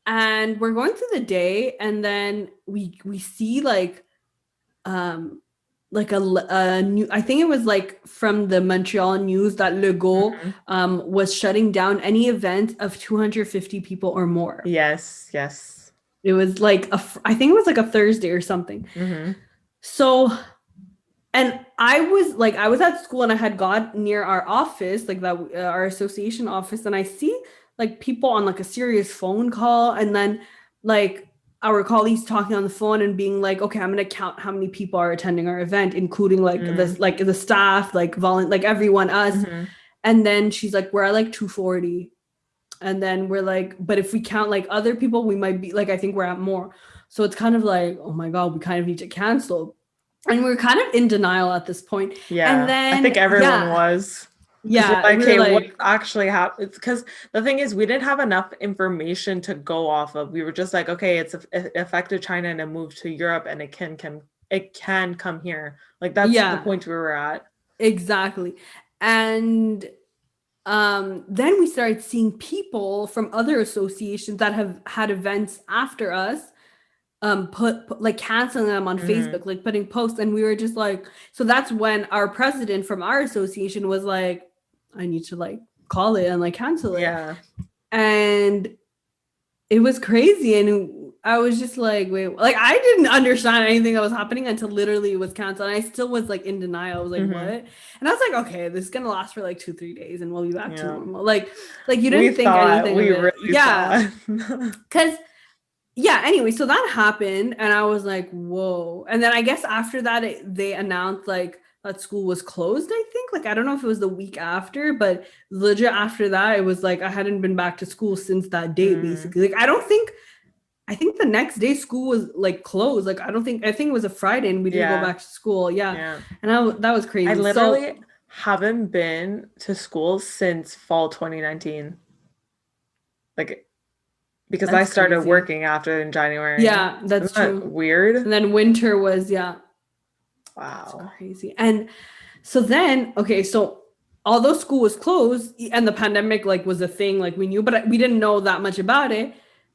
and we're going through the day, and then we see like a new, I think it was like from the Montreal news that Legault Hmm. was shutting down any event of 250 people or more. Yes, yes. It was like I think it was like a Thursday or something. Hmm. So, and I was at school and I had got near our office, like that our association office, and I see like people on like a serious phone call, and then like our colleagues talking on the phone and being like, okay, I'm gonna count how many people are attending our event, including like the staff, like everyone, us. Hmm. And then she's like, we're at like 240. And then we're like, but if we count like other people, we might be like, I think we're at more. So it's kind of like, oh my God, we kind of need to cancel. And we're kind of in denial at this point. And Yeah. I think then, everyone was. Because we're yeah, like, we were hey, what like, actually happened? Because the thing is, we didn't have enough information to go off of. We were just like, okay, it affected China and it moved to Europe and it can come here. Like that's the yeah, point we were at. exactly. And then we started seeing people from other associations that have had events after us put like canceling them on Hmm. Facebook, like putting posts, and we were just like, so that's when our president from our association was like, I need to like call it and like cancel it. Yeah. And it was crazy, and I was just like, wait, like I didn't understand anything that was happening until literally it was canceled, and I still was like in denial. I was like, what? Hmm. And I was like, okay, this is gonna last for like 2-3 days and we'll be back to Yeah. normal. Like you We didn't think thought, anything of we it. really Yeah, thought. because yeah, anyway, so that happened, and I was like, whoa. And then I guess after that they announced like that school was closed, I think. Like I don't know if it was the week after, but legit after that it was like I hadn't been back to school since that date, Hmm. basically. Like I think the next day school was like closed. Like I think it was a Friday and we didn't go Yeah. back to school. Yeah. Yeah. And that was I crazy. literally So haven't been to school since fall 2019. Like, because I that's started crazy. working after in January. Yeah, that's Isn't that true. weird? And then winter was, yeah, it's Wow. crazy. And so then, okay, so although school was closed and the pandemic like was a thing, like we knew, but we didn't know that much about it.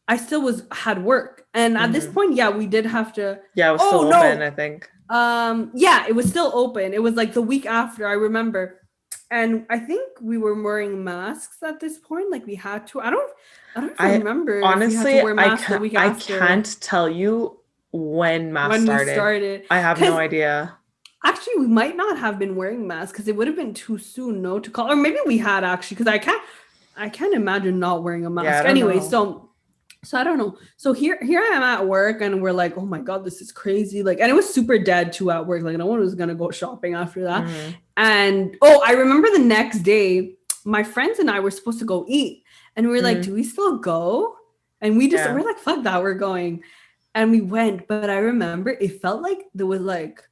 I still had work. And at this Hmm. point, yeah, we did have to, Yeah, it was still oh open, no, I think. yeah, it was still open. It was like the week after, I remember. And I think we were wearing masks at this point. Like we had to. I don't I remember if we had to honestly, wear masks the week I after can't tell you when mass when we started. started. I have no Because idea. actually we might not have been wearing masks because it would have been too soon, no, to call. Or maybe we had actually, because I can't imagine not wearing a Yeah, I mask. don't Anyway, know. so I don't know. So here I am at work and we're like, oh my God, this is crazy. Like, and it was super dead too at work. Like no one was gonna go shopping after that. Hmm. And oh, I remember the next day, my friends and I were supposed to go eat. And we were like, Hmm. do we still go? And Yeah. we're like, fuck that, we're going. And we went, but I remember it felt like there was like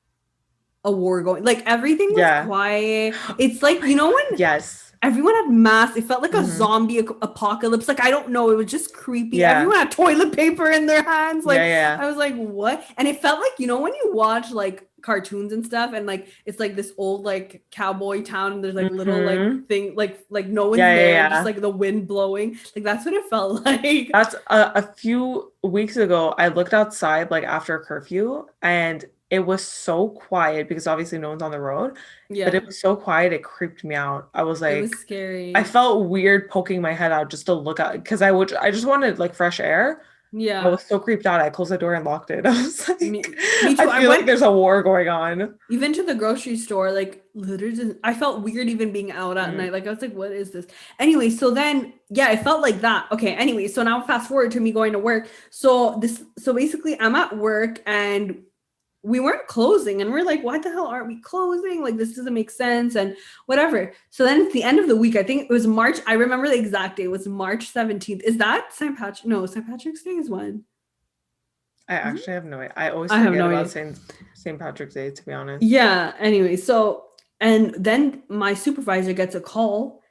a war going. Like everything was Yeah. quiet. It's Oh like, my God. when Yes. everyone had masks. It felt like a Hmm. zombie apocalypse. Like I don't know. It was just creepy. Yeah. Everyone had toilet paper in their hands. Yeah, Like yeah. I was like, what? And it felt like when you watch like cartoons and stuff, and like it's like this old like cowboy town, and there's like little like Hmm. thing like no one's Yeah, yeah, there, just yeah. like the wind blowing. Like that's what it felt like. That's a few weeks ago. I looked outside like after curfew and it was so quiet because obviously no one's on the road, but it Yeah, was so quiet it creeped me out. I was it like, was I scary. felt weird poking my head out just to look out because I just wanted like fresh air. I Yeah. was so creeped out. I closed the door and locked it. I was like, Me too. I I feel like went there's a war going on. even to the grocery store, like literally, I felt weird even being out at Mm. night. Like I was like, what is this? Anyway, so then yeah, it felt like that. Okay, anyway, so now fast forward to me going to work. So basically I'm at work and we weren't closing and we're like, why the hell aren't we closing? Like this doesn't make sense and whatever. So then at the end of the week, I think it was March. I remember the exact day. It was March 17th. Is that St. Patrick? No, St. Patrick's Day is when? I Is it? actually have no idea. I always I have forget no about idea. St. Patrick's Day, to be honest. Yeah. Anyway, so and then my supervisor gets a call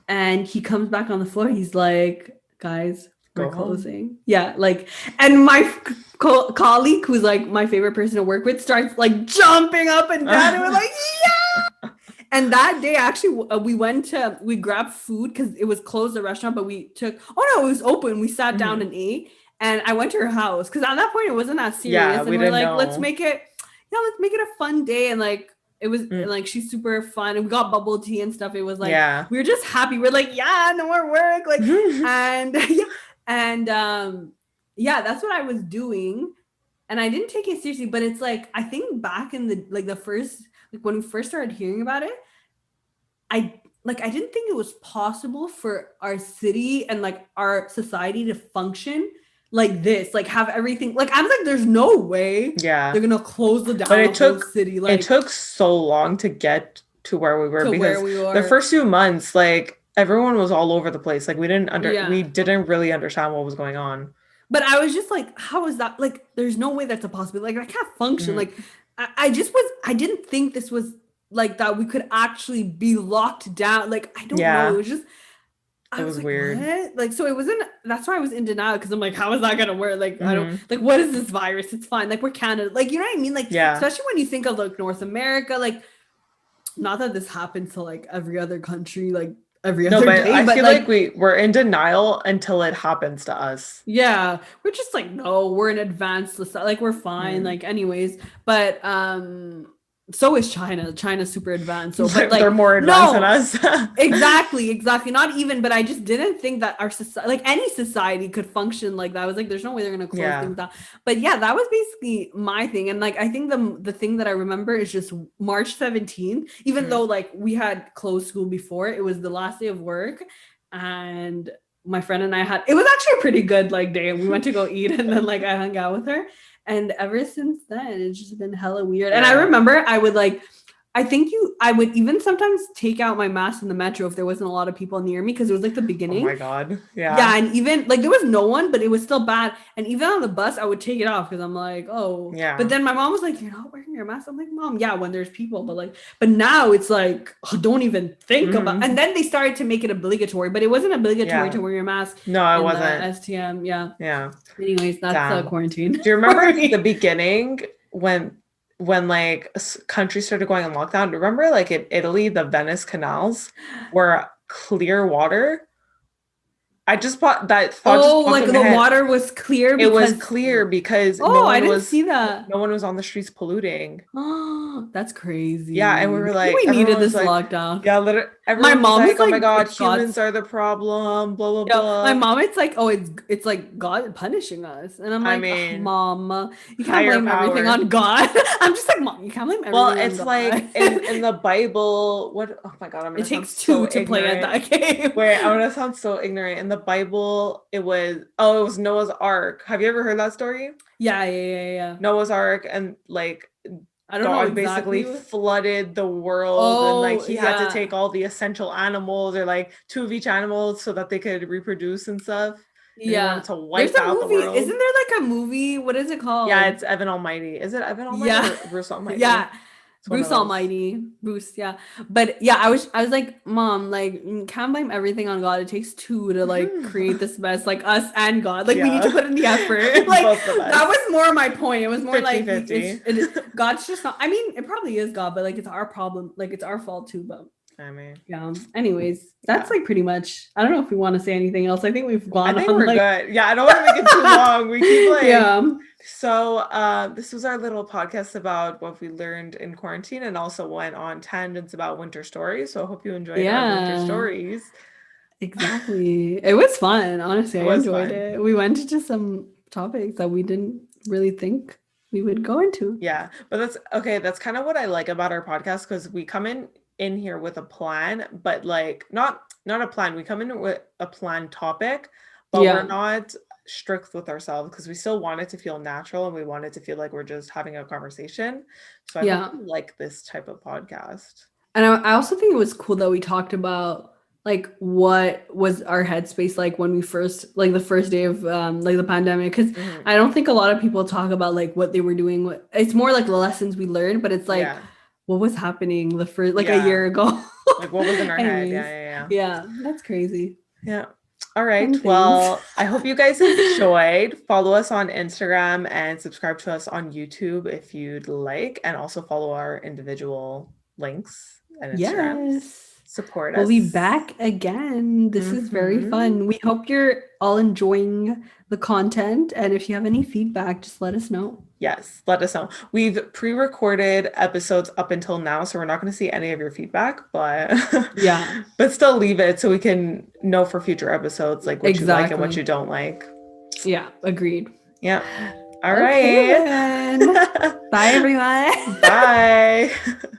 and he comes back on the floor. He's like, guys, we're Go home. closing. Yeah, like, and my colleague, who's like my favorite person to work with, starts like jumping up and down, and we're like, yeah. And that day, actually, we grabbed food because it was closed, the restaurant, but we took. Oh no, it was open. We sat down Mhm. and ate. And I went to her house because at that point it wasn't that Yeah, serious, we and we're didn't like, know. let's make it a fun day, and like it was Mm. like she's super fun and we got bubble tea and stuff. It was like Yeah. we were just happy. We're like, yeah, no more work. Like, Mhm. and yeah, and yeah, that's what I was doing. And I didn't take it seriously, but it's like I think back in the first like when we first started hearing about it, I didn't think it was possible for our city and like our society to function like this, like have everything like I was like, there's no way Yeah. they're gonna close But down a whole city it like took so long to get to where we were to where because we the are. first few months, like everyone was all over the place. Like we Yeah. didn't really understand what was going on. But I was just like, how is that? Like, there's no way that's a possibility. Like, I can't function. Mm. Like, I didn't think this was like that we could actually be locked down. Like, I don't know. It Yeah, was just, it I was was like, weird. what? Like, so it wasn't, that's why I was in denial because I'm like, how is that going to work? Like, I don't, Hmm. like, what is this virus? It's fine. Like, we're Canada. Like, you know what I mean? Like, Yeah. especially when you think of like North America, like, not that this happens to like every other country, like every No, other but day, I but feel like like, we're in denial until it happens to us. yeah, we're just like, no, we're in advanced like we're fine, Mm. like anyways. But so is China. China's super advanced. So, but They're like, more advanced than no, us. exactly. Not even, but I just didn't think that our society, like any society, could function like that. I was like, there's no way they're gonna close Yeah. things down. But yeah, that was basically my thing. And like I think the thing that I remember is just March 17th, even Mm. though like we had closed school before, it was the last day of work. And my friend and I had it was actually a pretty good like day. We went to go eat and then like I hung out with her. And ever since then, it's just been hella weird. And I Yeah. remember I would even sometimes take out my mask in the metro if there wasn't a lot of people near me because it was like the Oh my beginning. God. Yeah, Yeah. and even like there was no one, but it was still bad. And even on the bus, I would take it off because I'm like, oh. But Yeah. then my mom was like, "You're not wearing your mask." I'm like, "Mom, yeah, when there's people, but like, but now it's like, oh, don't even think about." And Hmm. then they started to make it obligatory, but it wasn't obligatory Yeah. to wear your mask No, it in the wasn't. STM. Yeah. Yeah. Anyways, that's Damn. quarantine Do you for remember the me. beginning when like countries started going on lockdown? Remember like in Italy, the Venice canals were clear water? I just thought just Oh, popped like in my the head. water was clear It was because clear because oh, I didn't see that. no one was on the streets polluting. Oh, that's Yeah, and we crazy. were Maybe like, we needed everyone was this like, lockdown. yeah, literally, My everyone was mom is like, oh my like, God, it's humans God's. are the problem, blah blah Yeah, my blah. mom, it's like, oh, it's like God punishing us, and I'm I like, "Ugh, mean, Mom, you can't higher blame everything power. on God. I'm just like, Mom, you can't blame Well, everything on it's like God. in the Bible, what oh my God, I'm It gonna sound takes two so to play at ignorant. that game. Wait, I'm gonna sound so ignorant. In the Bible, it was Noah's Ark. Have you ever heard that story? Yeah. Noah's Ark and like I don't know God basically exactly. flooded the world and like Oh he had to take yeah, all the essential animals or like two of each animal so that they could reproduce and stuff. And he wanted yeah. to There's wipe a out the movie. Isn't world. there like a movie? What is it Yeah, called? it's Evan Almighty. Is it Evan Almighty Yeah. or Bruce Almighty? Yeah. It's one of Bruce those. Almighty. Bruce, yeah. But yeah, I was like, Mom, like you can't blame everything on God. It takes two to like create this mess, like us and God. Like we need to Yeah. put in the effort. Like Both of that us. was more my point. It was more like Fifty-fifty. God's just not I mean, it probably is God, but like it's our problem. Like it's our fault too, but I mean, yeah. Anyways, that's yeah. like pretty much I don't know if we want to say anything else. I think we've I gone think on we're like good. Yeah, I don't want to make it too long. We keep like yeah. so this was our little podcast about what we learned in quarantine and also went on tangents about winter stories. So I hope you enjoyed our winter Yeah. stories. Exactly. It was fun. Honestly, It I was enjoyed fun. it. We went to some topics that we didn't really think we would go into. Yeah, but that's okay. That's kind of what I like about our podcast because we come in here with a plan, but like not a plan. We come in with a planned topic, but we're Yeah. not strict with ourselves because we still want it to feel natural and we want it to feel like we're just having a conversation. So I hope Yeah. you like this type of podcast. And I also think it was cool that we talked about like what was our headspace like when we first like the first day of like the pandemic, because Hmm. I don't think a lot of people talk about like what they were doing. It's more like the lessons we learned, but it's like Yeah, what was happening the first like a yeah. year ago. Like what was in our head? Yeah, Anyways, yeah, yeah, that's crazy. yeah. Yeah. All right. Fun things. Well, I hope you guys enjoyed. Follow us on Instagram and subscribe to us on YouTube if you'd like, and also follow our individual links and Instagrams. Yes. Support We'll be us. back again. This is very Hmm. fun. We hope you're all enjoying the content. And if you have any feedback, just let us know. Yes, let us know. We've pre-recorded episodes up until now, so we're not going to see any of your feedback, but Yeah, but still leave it so we can know for future episodes like what you like and what exactly. you don't like. Yeah, agreed. Yeah. All Okay, right. then. Bye, everyone. Bye.